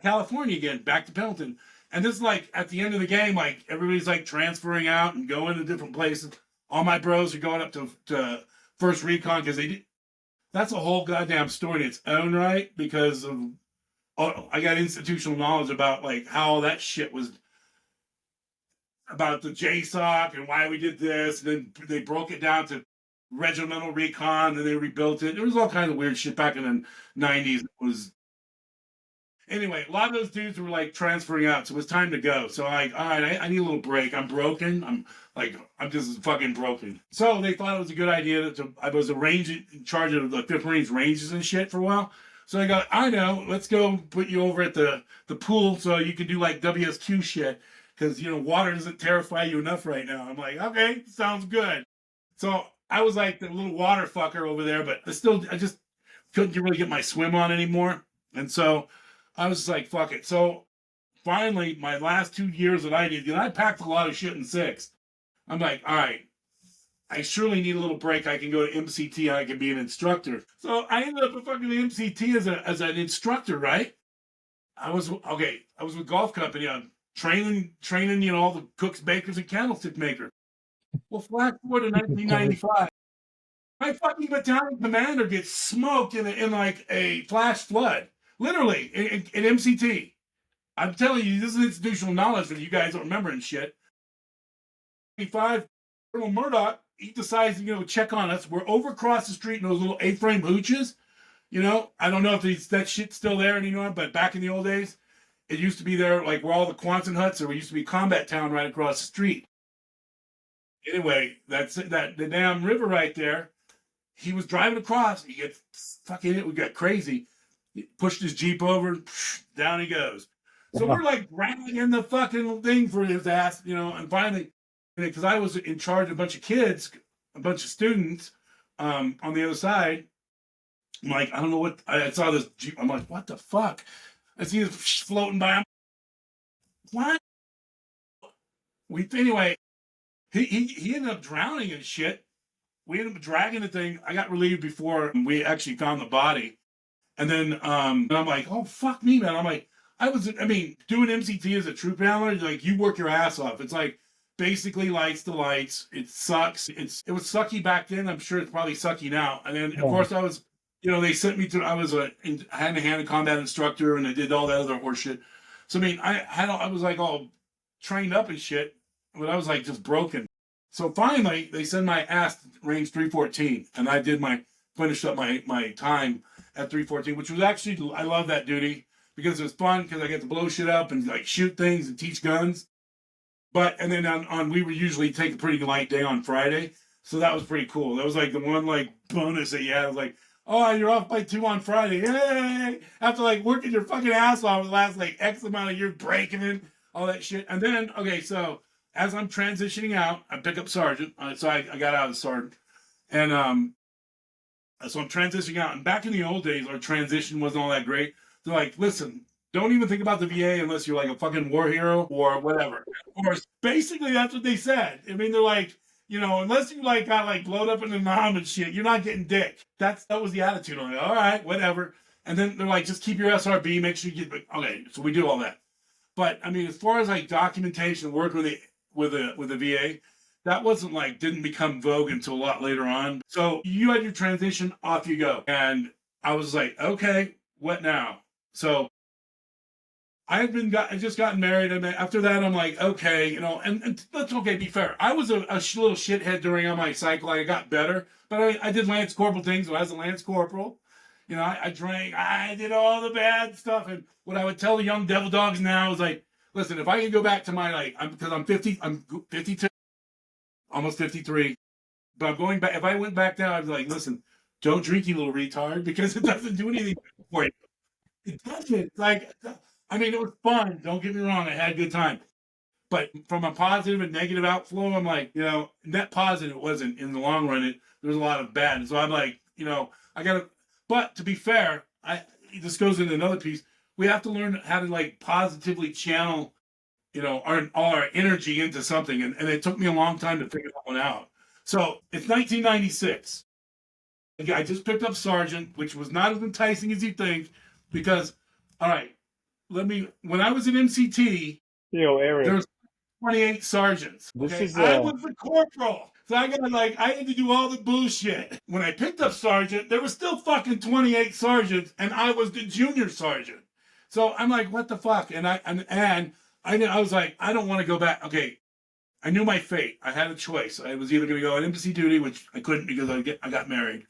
California again, back to Pendleton. And this is like at the end of the game, like everybody's like transferring out and going to different places. All my bros are going up to first recon because that's a whole goddamn story in its own right because of I got institutional knowledge about like how that shit was about the JSOC and why we did this, and then they broke it down to regimental recon, and they rebuilt it. There was all kinds of weird shit back in the 90s. It was anyway. A lot of those dudes were like transferring out, so it was time to go. So all right, I need a little break. I'm broken. I'm just fucking broken. So they thought it was a good idea I was a range in charge of the 5th Marines ranges and shit for a while. So they go, I know, let's go put you over at the pool so you can do like WSQ shit because water doesn't terrify you enough right now. I'm like, okay, sounds good. So I was like the little water fucker over there, but I just couldn't really get my swim on anymore. And so I was like, fuck it. So finally, my last 2 years that I did, I packed a lot of shit in 6. I'm like, all right, I surely need a little break. I can go to MCT and I can be an instructor. So I ended up at fucking MCT as an instructor, right? I was with Golf Company. I'm training, all the cooks, bakers, and candlestick makers. Well, flash forward to 1995. My fucking battalion commander gets smoked in like a flash flood. Literally, in MCT. I'm telling you, this is institutional knowledge that you guys don't remember and shit. 25, Colonel Murdoch, he decides to, check on us. We're over across the street in those little A-frame hooches. I don't know if that shit's still there anymore, but back in the old days, it used to be there, like where all the Quonset huts are. It used to be Combat Town right across the street. Anyway, the damn river right there. He was driving across. He gets fucking it. We got crazy. He pushed his Jeep over, and down he goes. So we're like dragging the fucking thing for his ass, and finally, because I was in charge of a bunch of kids, a bunch of students on the other side. I'm like, I don't know what, I saw this Jeep. I'm like, what the fuck? I see this floating by. What? Anyway, he ended up drowning and shit. We ended up dragging the thing. I got relieved before we actually found the body. And then and I'm like, oh, fuck me, man. I'm like, doing MCT as a troop handler, like, you work your ass off. It's like basically lights to lights. It sucks. It was sucky back then. I'm sure it's probably sucky now. And then, of course, I was, they sent me to, I was a hand-to-hand combat instructor, and I did all that other horse shit. So, I was like all trained up and shit, but I was like just broken. So finally, they send my ass to range 314, and I finished up my time at 314, which was actually, I love that duty because it was fun because I get to blow shit up and like shoot things and teach guns. And then we would usually take a pretty light day on Friday. So that was pretty cool. That was like the one like bonus that you had. I was like, oh, you're off by 2 on Friday. Yay! After like working your fucking ass off the last like X amount of years breaking in, all that shit. And then, okay, so as I'm transitioning out, I pick up sergeant. So I got out of sergeant. And so I'm transitioning out. And back in the old days, our transition wasn't all that great. They're like, listen, don't even think about the VA unless you're like a fucking war hero or whatever. Or basically that's what they said. They're like, unless you like got like blowed up in the nom and shit, you're not getting dick. That was the attitude. I'm like, all right, whatever. And then they're like, just keep your SRB, make sure you get, okay. So we do all that. But as far as like documentation, work with the VA, that didn't become vogue until a lot later on. So you had your transition, off you go. And I was like, okay, what now? So I just gotten married, and after that, I'm like, okay, and that's okay. Be fair, I was a little shithead during my cycle. I got better, but I did Lance Corporal things. When I was a Lance Corporal, I drank, I did all the bad stuff. And what I would tell the young devil dogs now is like, listen, if I can go back to my because I'm 52, almost 53, but I'm going back. If I went back now, I'd be like, listen, don't drink, you little retard, because it doesn't do anything for you. It doesn't. It was fun. Don't get me wrong. I had a good time. But from a positive and negative outflow, I'm like, net positive wasn't in the long run. There was a lot of bad. And so I'm like, I got to, but to be fair, this goes into another piece. We have to learn how to like positively channel, our energy into something. And it took me a long time to figure that one out. So it's 1996. I just picked up sergeant, which was not as enticing as you think, because, all right, when I was in MCT, Eric, there was 28 sergeants. Okay? I was the corporal. So I had to do all the bullshit. When I picked up sergeant, there was still fucking 28 sergeants, and I was the junior sergeant. So I'm like, what the fuck? And I was like, I don't want to go back. Okay, I knew my fate. I had a choice. I was either going to go on embassy duty, which I couldn't because I got married.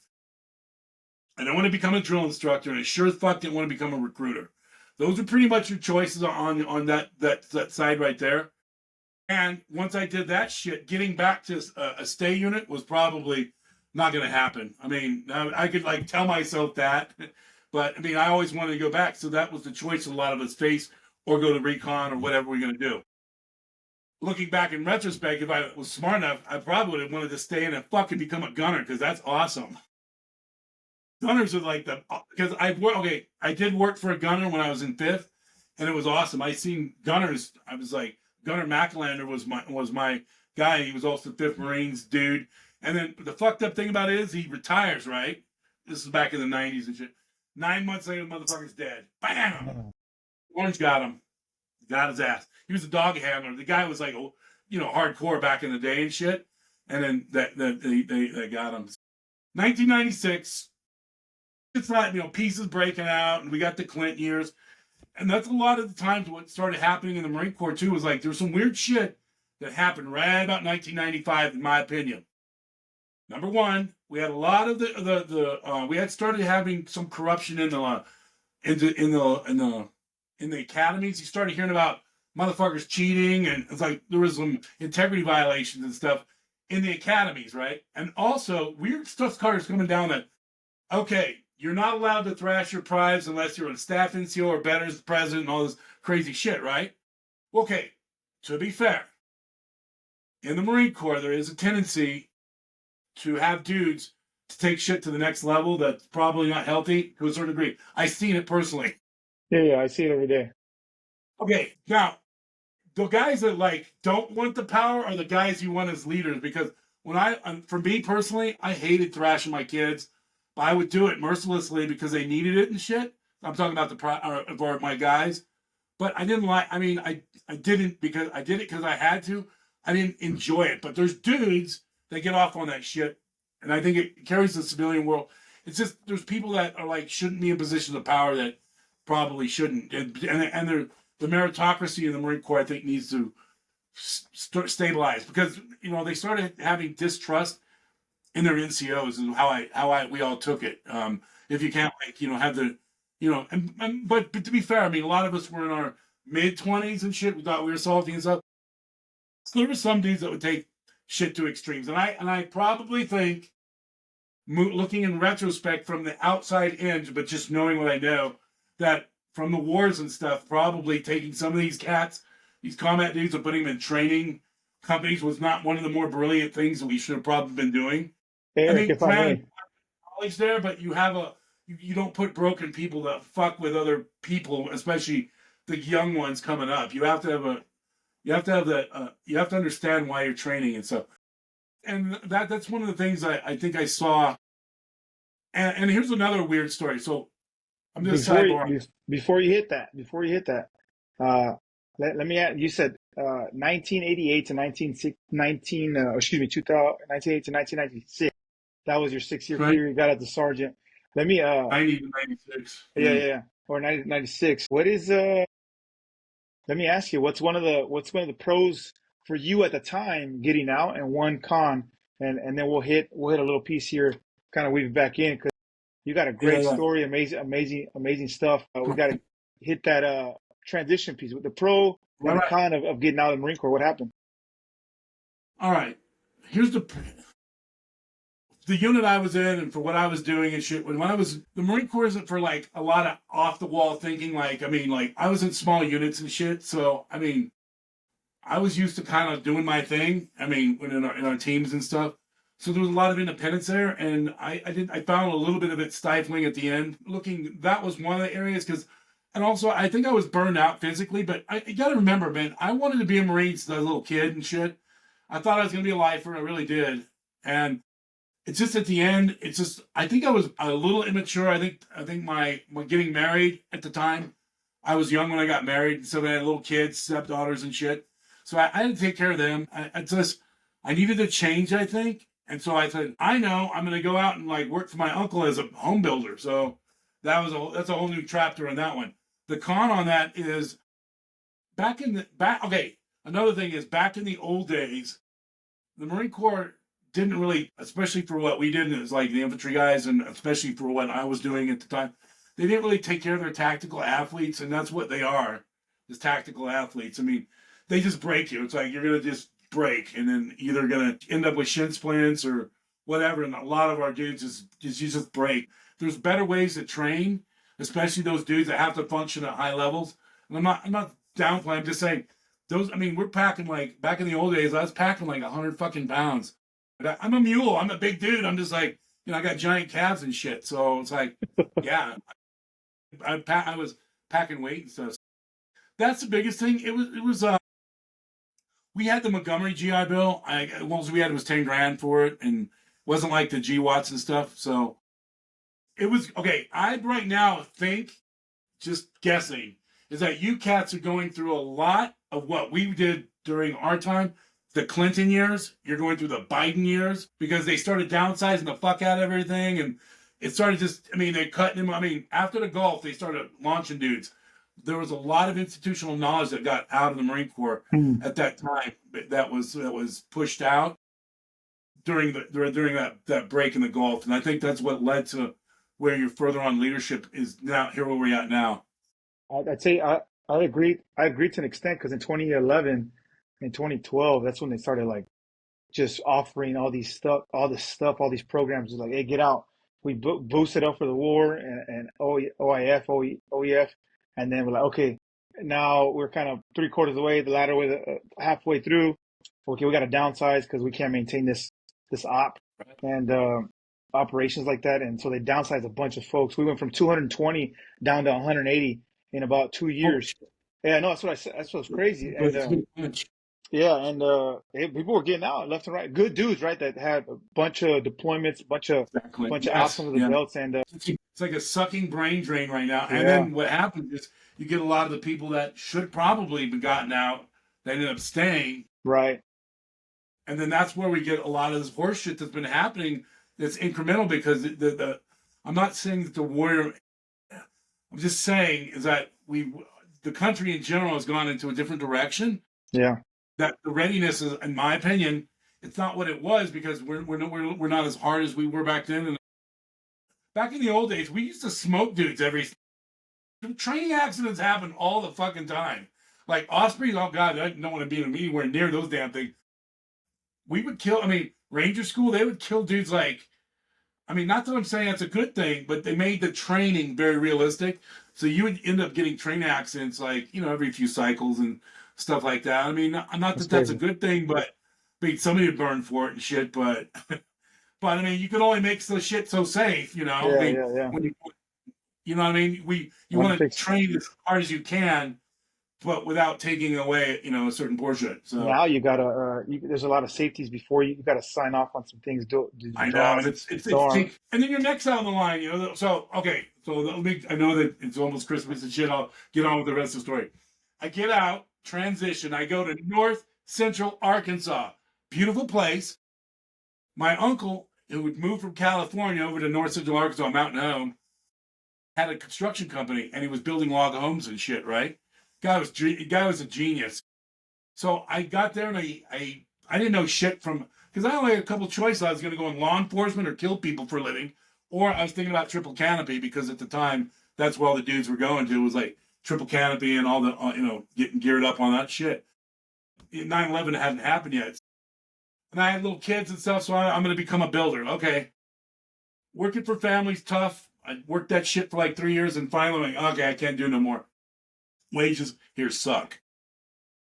I don't want to become a drill instructor, and I sure as fuck didn't want to become a recruiter. Those are pretty much your choices on that side right there. And once I did that shit, getting back to a stay unit was probably not going to happen. I could like tell myself that, but I always wanted to go back. So that was the choice a lot of us face, or go to recon or whatever we're going to do. Looking back in retrospect, if I was smart enough, I probably would have wanted to stay in and fucking become a gunner, because that's awesome. Gunners are like because I did work for a gunner when I was in 5th, and it was awesome. I seen gunners. I was like, Gunner McElander was my guy. He was also 5th Marines dude. And then the fucked up thing about it is he retires, right? This is back in the 90s and shit. 9 months later, the motherfucker's dead. Bam! Orange got him. Got his ass. He was a dog handler. The guy was like, hardcore back in the day and shit. And then they got him. 1996. It's not, pieces breaking out, and we got the Clinton years. And that's a lot of the times what started happening in the Marine Corps, too, was like there was some weird shit that happened right about 1995, in my opinion. Number one, we had a lot of we had started having some corruption in the academies. You started hearing about motherfuckers cheating, and it's like there was some integrity violations and stuff in the academies, right? And also weird stuff started coming down that, okay, you're not allowed to thrash your prives unless you're a staff NCO or better as the president and all this crazy shit, right? Okay, to be fair, in the Marine Corps, there is a tendency to have dudes to take shit to the next level that's probably not healthy to a certain degree. I've seen it personally. Yeah, I see it every day. Okay, now the guys that like don't want the power are the guys you want as leaders because for me personally, I hated thrashing my kids, but I would do it mercilessly because they needed it and shit. I'm talking about or my guys, but I didn't like. I mean, I didn't because I did it because I had to. I didn't enjoy it. But there's dudes that get off on that shit, and I think it carries the civilian world. It's just there's people that are like shouldn't be in positions of power that probably shouldn't, and the meritocracy in the Marine Corps I think needs to stabilize because they started having distrust in their NCOs is how we all took it. If you can't have the but to be fair, I mean a lot of us were in our mid-20s and shit. We thought we were salty and stuff. So there were some dudes that would take shit to extremes, and I probably think, looking in retrospect from the outside in, but just knowing what I know, that from the wars and stuff, probably taking some of these cats, these combat dudes, and putting them in training companies was not one of the more brilliant things that we should have probably been doing. Eric, if I granted, may. knowledge there, but you don't put broken people that fuck with other people, especially the young ones coming up. You have to understand why you're training and stuff. And that's one of the things I think I saw. And here's another weird story. So I'm just Before you hit that, let me add. You said 1988 to 1988 to 1996. That was your 6 year right? period. You got out the sergeant. Let me 90 to 96. yeah, or 1996. What is Let me ask you, what's one of the pros for you at the time getting out, and one con, and then we'll hit a little piece here, kind of weave it back in because you got a great Yeah. story, amazing stuff. We got to hit that transition piece with the pro and the Right. con of getting out of the Marine Corps. What happened? All right. Here's the unit I was in and for what I was doing and shit. When I was the Marine Corps isn't for like a lot of off the wall thinking. Like I was in small units and shit. So I was used to kind of doing my thing. When in our teams and stuff. So there was a lot of independence there, and I found a little bit of it stifling at the end. That was one of the areas and also I think I was burned out physically. But you got to remember, man, I wanted to be a Marine since I was a little kid and shit. I thought I was going to be a lifer. I really did, and it's just at the end. It's just I think I was a little immature. I think my getting married at the time. I was young when I got married, so I had little kids, stepdaughters, and shit. So I had to take care of them. I needed a change, I think. And so I said, I know I'm going to go out and like work for my uncle as a home builder. So that's a whole new chapter on that one. The con on that is okay. Another thing is back in the old days, the Marine Corps didn't really, especially for what we did as like the infantry guys, and especially for what I was doing at the time, they didn't really take care of their tactical athletes, and that's what they are, is tactical athletes. They just break you. It's like you're gonna just break, and then either gonna end up with shin splints or whatever. And a lot of our dudes you just break. There's better ways to train, especially those dudes that have to function at high levels. And I'm not downplaying. I'm just saying those. We're packing like back in the old days. I was packing like 100 fucking pounds. I'm a mule. I'm a big dude. I'm just like I got giant calves and shit. So it's like, yeah, I was packing weight and stuff. That's the biggest thing. It was we had the Montgomery GI Bill. What we had was 10 grand for it, and it wasn't like the GWATs and stuff. So it was okay. I right now think, just guessing, is that you cats are going through a lot of what we did during our time. The Clinton years, you're going through the Biden years, because they started downsizing the fuck out of everything, and it started they cut him. After the Gulf, they started launching dudes. There was a lot of institutional knowledge that got out of the Marine Corps at that time that was pushed out during that break in the Gulf, and I think that's what led to where you're further on leadership is now here where we're at now. I'd say I agree. I agree to an extent because in 2011 and 2012, that's when they started like just offering all this stuff, all these programs. Like, hey, get out. we boosted up for the war and OIF, OEF, and then we're like, okay, now we're kind of three-quarters of the way, the latter way, halfway through. Okay, we got to downsize because we can't maintain this op and operations like that. And so they downsized a bunch of folks. We went from 220 down to 180 in about 2 years. Yeah, no, that's what I said. That's what's crazy. But And it's been much. yeah, and people were getting out left and right. Good dudes, right? That had a bunch of deployments, Exactly. bunch of outs Yes. under the Yeah. belts, and It's like a sucking brain drain right now. And yeah, then what happens is you get a lot of the people that should probably be gotten out that ended up staying. right, And then that's where we get a lot of this horse shit that's been happening that's incremental because the I'm not saying that the warrior, I'm just saying is that the country in general has gone into a different direction. yeah, That the readiness is, in my opinion, it's not what it was because we're not as hard as we were back then. And back in the old days, we used to smoke dudes every. Training accidents happen all the fucking time. Like Ospreys, oh god, I don't want to be anywhere near those damn things. We would kill. I mean, Ranger School, they would kill dudes like. I mean, not that I'm saying that's a good thing, but they made the training very realistic. So you would end up getting training accidents like, every few cycles and stuff like that. I mean, not that's that that's a crazy. good thing, but I mean, somebody would burn for it and shit. But, but I mean, you can only make the shit so safe, I Yeah, mean, yeah, yeah. when you know what I mean? You Want to want to fix train as hard as you can, but without taking away, a certain portion. So now. You gotta. There's a lot of safeties before you got to sign off on some things. Do I know, and draws. it's So take, and then your next out on the line, So okay, so let me. I know that it's almost Christmas and shit. I'll get on with the rest of the story. I get out, transition. I go to North Central Arkansas, beautiful place. My uncle, who would move from California over to North Central Arkansas, Mountain Home, had a construction company, and he was building log homes and shit. Right, guy was a genius. So I got there and I didn't know shit from because I only had a couple choices. I was going to go in law enforcement or kill people for a living, or I was thinking about triple canopy because at the time that's where all the dudes were going to was like triple canopy and all the getting geared up on that shit. 9/11 hadn't happened yet, and I had little kids and stuff, so I'm going to become a builder. Okay, working for families tough. I worked that shit for like 3 years, and finally, like, okay, I can't do no more. Wages here suck.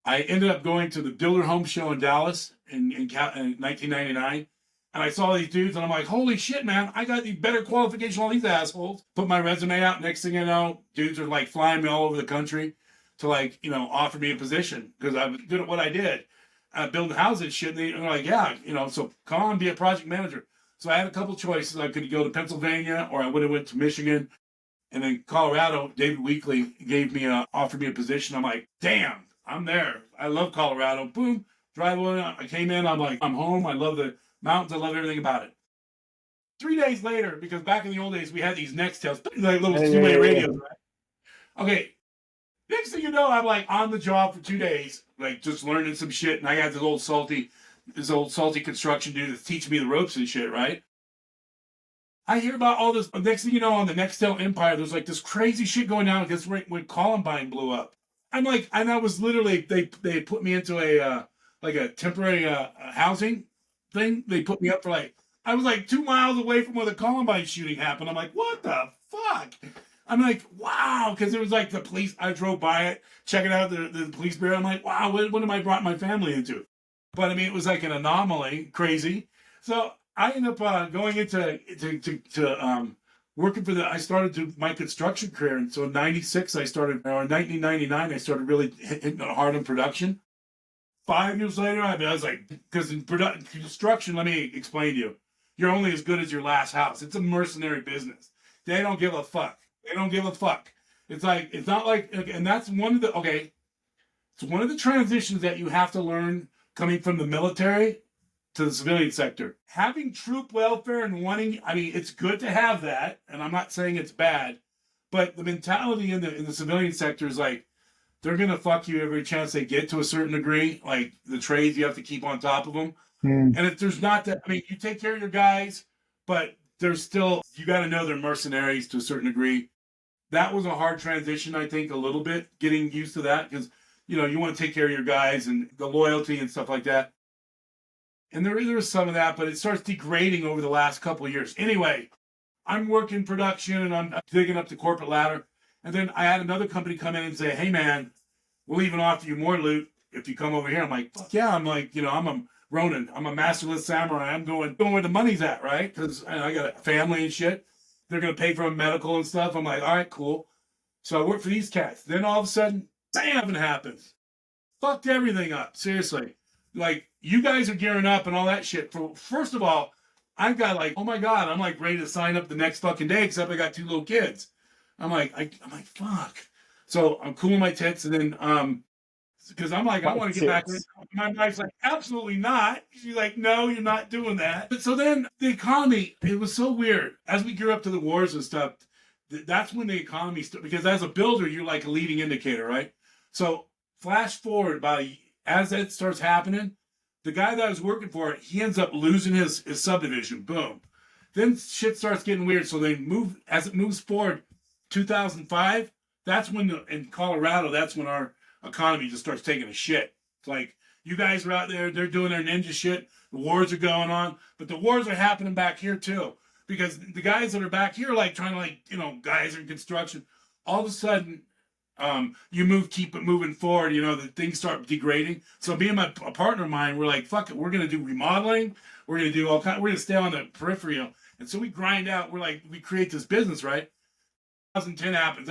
I ended up going to the Builder Home Show in Dallas in 1999. And I saw these dudes and I'm like, holy shit, man, I got the better qualification than all these assholes. Put my resume out. Next thing you know, dudes are like flying me all over the country to offer me a position because I was good at what I did. Building houses and shit. And they're like, yeah, so come on, be a project manager. So I had a couple choices. I could go to Pennsylvania or I would have went to Michigan. And then Colorado, David Weekley offered me a position. I'm like, damn. I'm there. I love Colorado. Boom, driveway. I came in. I'm like, I'm home. I love the mountains. I love everything about it. 3 days later, because back in the old days, we had these Nextels, like little yeah, two-way yeah, yeah. radios, right? Okay. Next thing you know, I'm like on the job for 2 days, like just learning some shit. And I got this old salty construction dude that's teaching me the ropes and shit, right? I hear about all this. Next thing you know, on the Nextel Empire, there's like this crazy shit going down because when Columbine blew up. I'm like, and I was literally they put me into a temporary housing thing. They put me up for I was like 2 miles away from where the Columbine shooting happened. I'm like, what the fuck? I'm like, wow, because it was like the police. I drove by it, checking out the police bureau. I'm like, wow, what am I brought my family into? But I mean, it was like an anomaly, crazy. So I ended up going into working I started my construction career. And so in 96, or 1999, I started really hitting hard in production. 5 years later, I was like, because in construction, let me explain to you, you're only as good as your last house. It's a mercenary business. They don't give a fuck. They don't give a fuck. It's not like, and that's it's one of the transitions that you have to learn coming from the military to the civilian sector. Having troop welfare and it's good to have that, and I'm not saying it's bad, but the mentality in the civilian sector is like, they're going to fuck you every chance they get to a certain degree. Like the trades, you have to keep on top of them. Mm. And if there's not that, you take care of your guys, but there's still, you got to know they're mercenaries to a certain degree. That was a hard transition, I think, a little bit, getting used to that because, you want to take care of your guys and the loyalty and stuff like that. And there is some of that, but it starts degrading over the last couple of years. Anyway, I'm working production and I'm digging up the corporate ladder. And then I had another company come in and say, hey, man, we'll even offer you more loot if you come over here. I'm like, fuck yeah. I'm like, I'm a Ronin. I'm a masterless samurai. I'm going where the money's at, right? Because I got a family and shit. They're going to pay for medical and stuff. I'm like, all right, cool. So I work for these cats. Then all of a sudden, bam, it happens. Fucked everything up. Seriously. Like, you guys are gearing up and all that shit. First of all, I've got like, oh my God, I'm like ready to sign up the next fucking day, except I got 2 little kids. I'm like, fuck. So I'm cooling my tits, and then because I'm like, I want to get back. My wife's like, absolutely not. She's like, no, you're not doing that. But so then the economy, it was so weird. As we grew up to the wars and stuff, that's when the economy started, because as a builder, you're like a leading indicator, right? So flash forward about as that starts happening, the guy that I was working for, he ends up losing his subdivision. Boom. Then shit starts getting weird. So as it moves forward, 2005, that's when in Colorado, that's when our economy just starts taking a shit. It's like, you guys are out there, they're doing their ninja shit, the wars are going on, but the wars are happening back here too. Because the guys that are back here, like trying to guys are in construction, all of a sudden, keep it moving forward, the things start degrading. So me and a partner of mine, we're like, fuck it, we're going to do remodeling. We're going to do we're going to stay on the periphery. And so we grind out, we create this business, right? 2010 happens.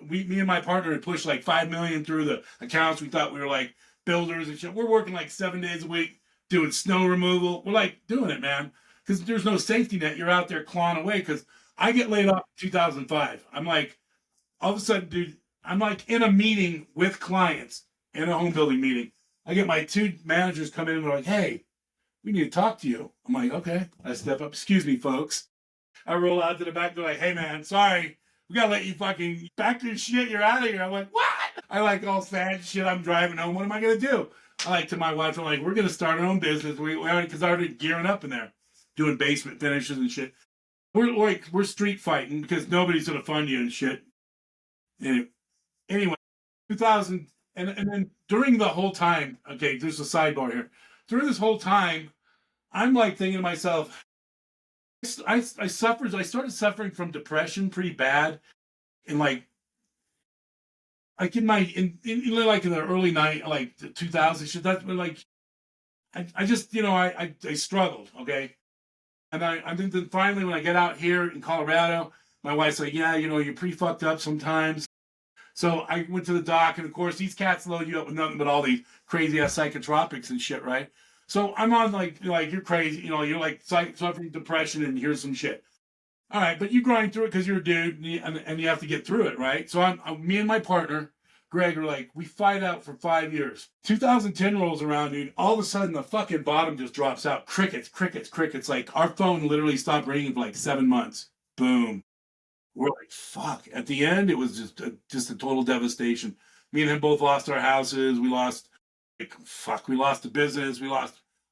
Me and my partner had pushed like $5 million through the accounts. We thought we were like builders and shit. We're working like 7 days a week, doing snow removal. We're like doing it, man. Because there's no safety net. You're out there clawing away. Because I get laid off in 2005. I'm like, all of a sudden, dude, I'm like in a meeting with clients, in a home building meeting. I get my 2 managers come in and they're like, hey, we need to talk to you. I'm like, okay. I step up. Excuse me, folks. I roll out to the back. They're like, hey, man, sorry. We got to let you fucking back to shit. You're out of here. I'm like, what? I like all sad shit. I'm driving home. What am I going to do? I like to my wife, I'm like, we're going to start our own business. We already gearing up in there, doing basement finishes and shit. We're street fighting because nobody's going to fund you and shit. Anyway, 2000, and then during the whole time, okay, there's a sidebar here. During this whole time, I'm like thinking to myself, I started suffering from depression pretty bad in like in the early like the 2000s shit. That's when like I just I struggled, okay. And I think then finally when I get out here in Colorado, my wife's like, yeah, you're pretty fucked up sometimes. So I went to the doc, and of course these cats load you up with nothing but all these crazy ass psychotropics and shit, right? So I'm on like you're crazy, you're like suffering depression, and here's some shit. All right, but you grind through it because you're a dude, and you have to get through it, right? So me and my partner, Greg, are like, we fight out for 5 years. 2010 rolls around, dude. All of a sudden, the fucking bottom just drops out. Crickets, crickets, crickets. Like, our phone literally stopped ringing for like 7 months. Boom. We're like, fuck. At the end, it was just a total devastation. Me and him both lost our houses. We lost, we lost the business.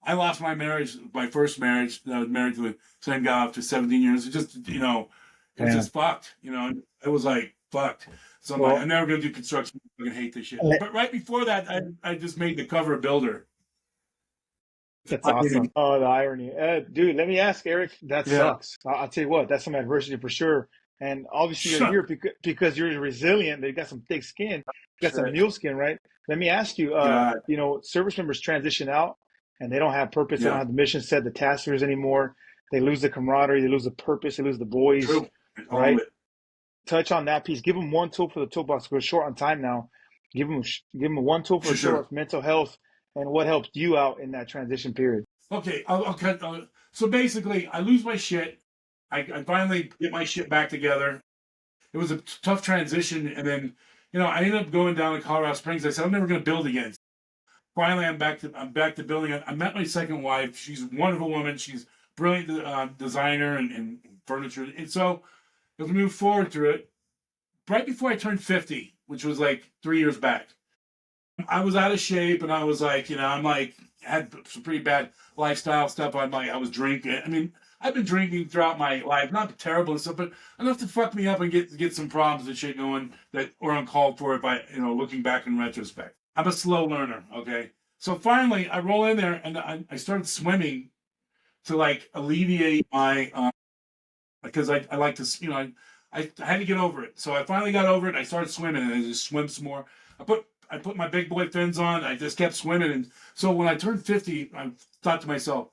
I lost my marriage, my first marriage. I was married to the same guy after 17 years. It just, it was just fucked. It was like, fucked. So I'm like, I'm never going to do construction. I'm going to hate this shit. But right before that, I just made the cover of Builder. That's awesome. Oh, the irony. Dude, let me ask, Eric. That sucks. I'll tell you what, that's some adversity for sure. And obviously you're here because you're resilient. They got some thick skin. You got some mule skin, right? Let me ask you, service members transition out and they don't have purpose. They don't have the mission set, the taskers anymore. They lose the camaraderie. They lose the purpose. They lose the boys, right? Touch on that piece. Give them one tool for the toolbox. We're short on time now. Give them one tool for sure. Mental health and what helped you out in that transition period. Okay, I'll cut. So basically, I lose my shit. I finally get my shit back together. It was a tough transition, and then I ended up going down to Colorado Springs. I said I'm never going to build again. Finally, I'm back to building. I met my second wife. She's a wonderful woman. She's brilliant designer and furniture. And so as we move forward through it, right before I turned 50, which was like 3 years back, I was out of shape, and I was like, had some pretty bad lifestyle stuff. I was drinking. I mean, I've been drinking throughout my life, not terrible and stuff, but enough to fuck me up and get some problems and shit going that were uncalled for if I, looking back in retrospect. I'm a slow learner, okay? So finally, I roll in there, and I started swimming to, like, alleviate my because I like to, I had to get over it. So I finally got over it. I started swimming, and I just swim some more. I put my big boy fins on. I just kept swimming, and so when I turned 50, I thought to myself,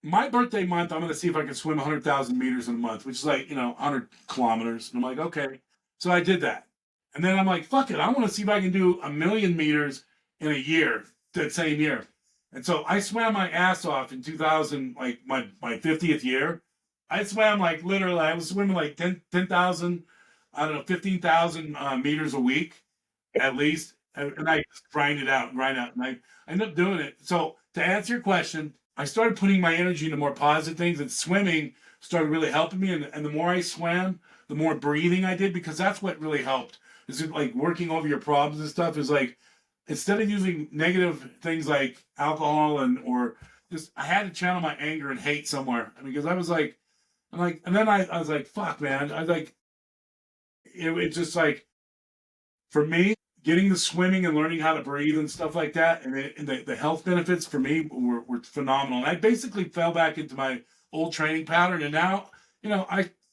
my birthday month, I'm going to see if I can swim 100,000 meters in a month, which is like, 100 kilometers. And I'm like, okay. So I did that. And then I'm like, fuck it. I want to see if I can do 1,000,000 meters in a year, that same year. And so I swam my ass off in 2000, like my 50th year. I swam like literally, I was swimming like 10,000, I don't know, 15,000 meters a week at least. And I just grind out. And I ended up doing it. So to answer your question, I started putting my energy into more positive things, and swimming started really helping me. And the more I swam, the more breathing I did, because that's what really helped. Is it like working over your problems and stuff is like, instead of using negative things like alcohol or just, I had to channel my anger and hate somewhere. I mean, because and then I was like, fuck, man. I was like, it's just like, for me, getting the swimming and learning how to breathe and stuff like that, and the health benefits for me were phenomenal. And I basically fell back into my old training pattern, and now,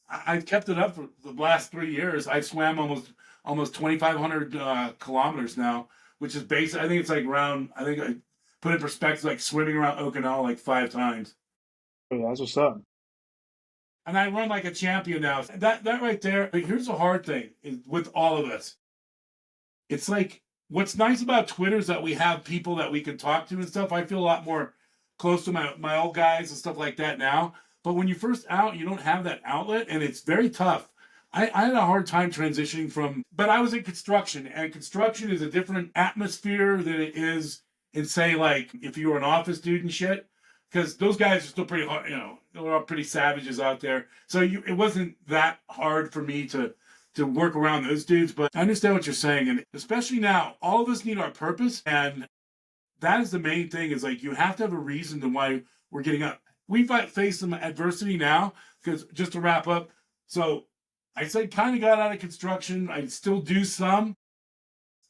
I've kept it up for the last 3 years. I've swam almost 2,500 kilometers now, which is basic. I think it's like around. I think I put in perspective, like swimming around Okinawa like 5 times, Yeah, that's what's up. and I run like a champion now. That right there. But here's the hard thing with all of us. It's like, what's nice about Twitter is that we have people that we can talk to and stuff. I feel a lot more close to my old guys and stuff like that now. But when you're first out, you don't have that outlet, and it's very tough. I had a hard time transitioning but I was in construction, and construction is a different atmosphere than it is in, say, like if you were an office dude and shit. Because those guys are still pretty hard, they're all pretty savages out there. So it wasn't that hard for me to work around those dudes. But I understand what you're saying. And especially now, all of us need our purpose. And that is the main thing, is like, you have to have a reason to why we're getting up. We face some adversity now, because just to wrap up, so I said kind of got out of construction. I still do some.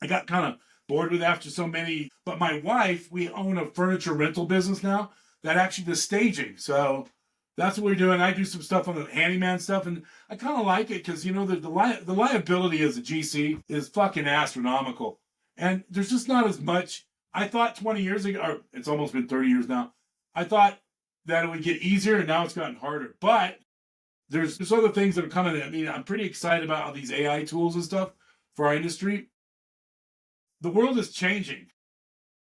I got kind of bored with it after so many. But my wife, we own a furniture rental business now that actually does staging. So that's what we're doing. I do some stuff on the handyman stuff, and I kind of like it because, the liability as a GC is fucking astronomical, and there's just not as much. I thought 20 years ago, or it's almost been 30 years now. I thought that it would get easier, and now it's gotten harder. But there's other things that are coming. I mean, I'm pretty excited about all these AI tools and stuff for our industry. The world is changing.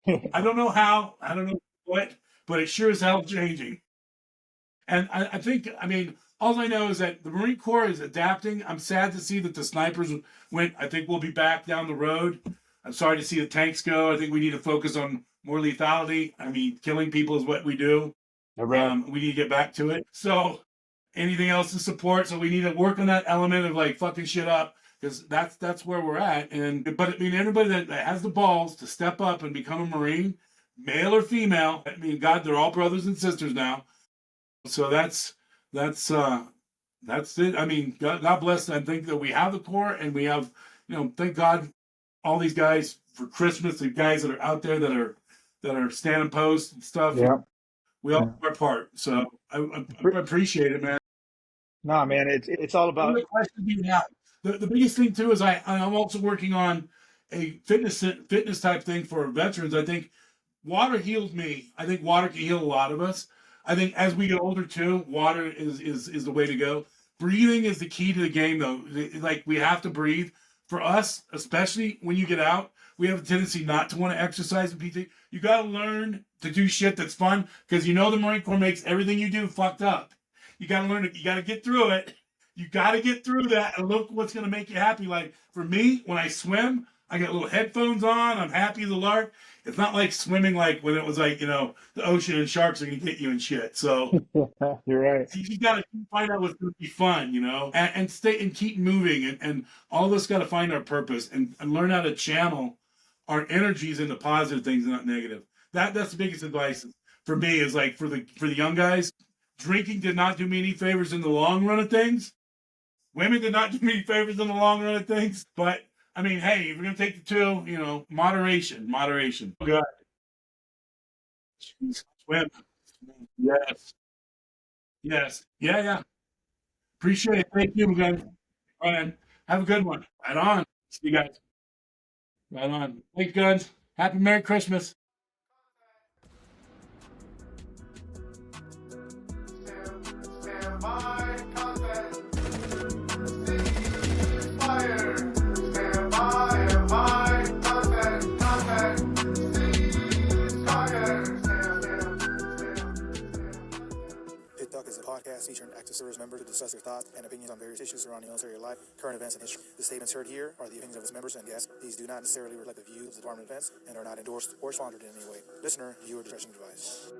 I don't know how. I don't know what, but it sure as hell changing. And I think, I mean, all I know is that the Marine Corps is adapting. I'm sad to see that the snipers went. I think we'll be back down the road. I'm sorry to see the tanks go. I think we need to focus on more lethality. I mean, killing people is what we do. All right. We need to get back to it. So anything else in support. So we need to work on that element of like fucking shit up, because that's where we're at. But I mean, everybody that has the balls to step up and become a Marine, male or female. I mean, God, they're all brothers and sisters now. So that's it. I mean, God bless. I think that we have the Corps, and we have, thank God, all these guys for Christmas. The guys that are out there that are standing posts and stuff. Yeah. We all Yeah. do our part. So I appreciate it, man. Nah, man, it's all What about. other questions do you have? The biggest thing too is I'm also working on a fitness type thing for veterans. I think water heals me. I think water can heal a lot of us. I think as we get older too, water is the way to go. Breathing is the key to the game, though. Like, we have to breathe. For us, especially when you get out, we have a tendency not to want to exercise and PT. You got to learn to do shit that's fun, because the Marine Corps makes everything you do fucked up. You got to learn it. You got to get through it. You got to get through that and look what's going to make you happy. Like, for me, when I swim, I got little headphones on. I'm happy as a lark. It's not like swimming like when it was like, the ocean and sharks are going to get you and shit. So You're right. you got to find out what's going to be fun, and stay and keep moving. And all of us got to find our purpose and learn how to channel our energies into positive things and not negative. That's the biggest advice for me, is like, for the young guys. Drinking did not do me any favors in the long run of things. Women did not do me any favors in the long run of things. But I mean, hey, if you're gonna take the two, moderation. Oh God, swim. Yes, yes, yeah, yeah. Appreciate it. Thank you, guys. All right, man. Have a good one. Right on. See you guys. Right on. Thanks, guys. Happy Merry Christmas. Stand by, contact. Ceasefire. Stand by, contact. Ceasefire. Pit Talk is a podcast featuring active service members to discuss their thoughts and opinions on various issues surrounding military life, current events, and history. The statements heard here are the opinions of its members and guests. These do not necessarily reflect the views of the Department of Defense and are not endorsed or sponsored in any way. Listener, viewer discretion advised.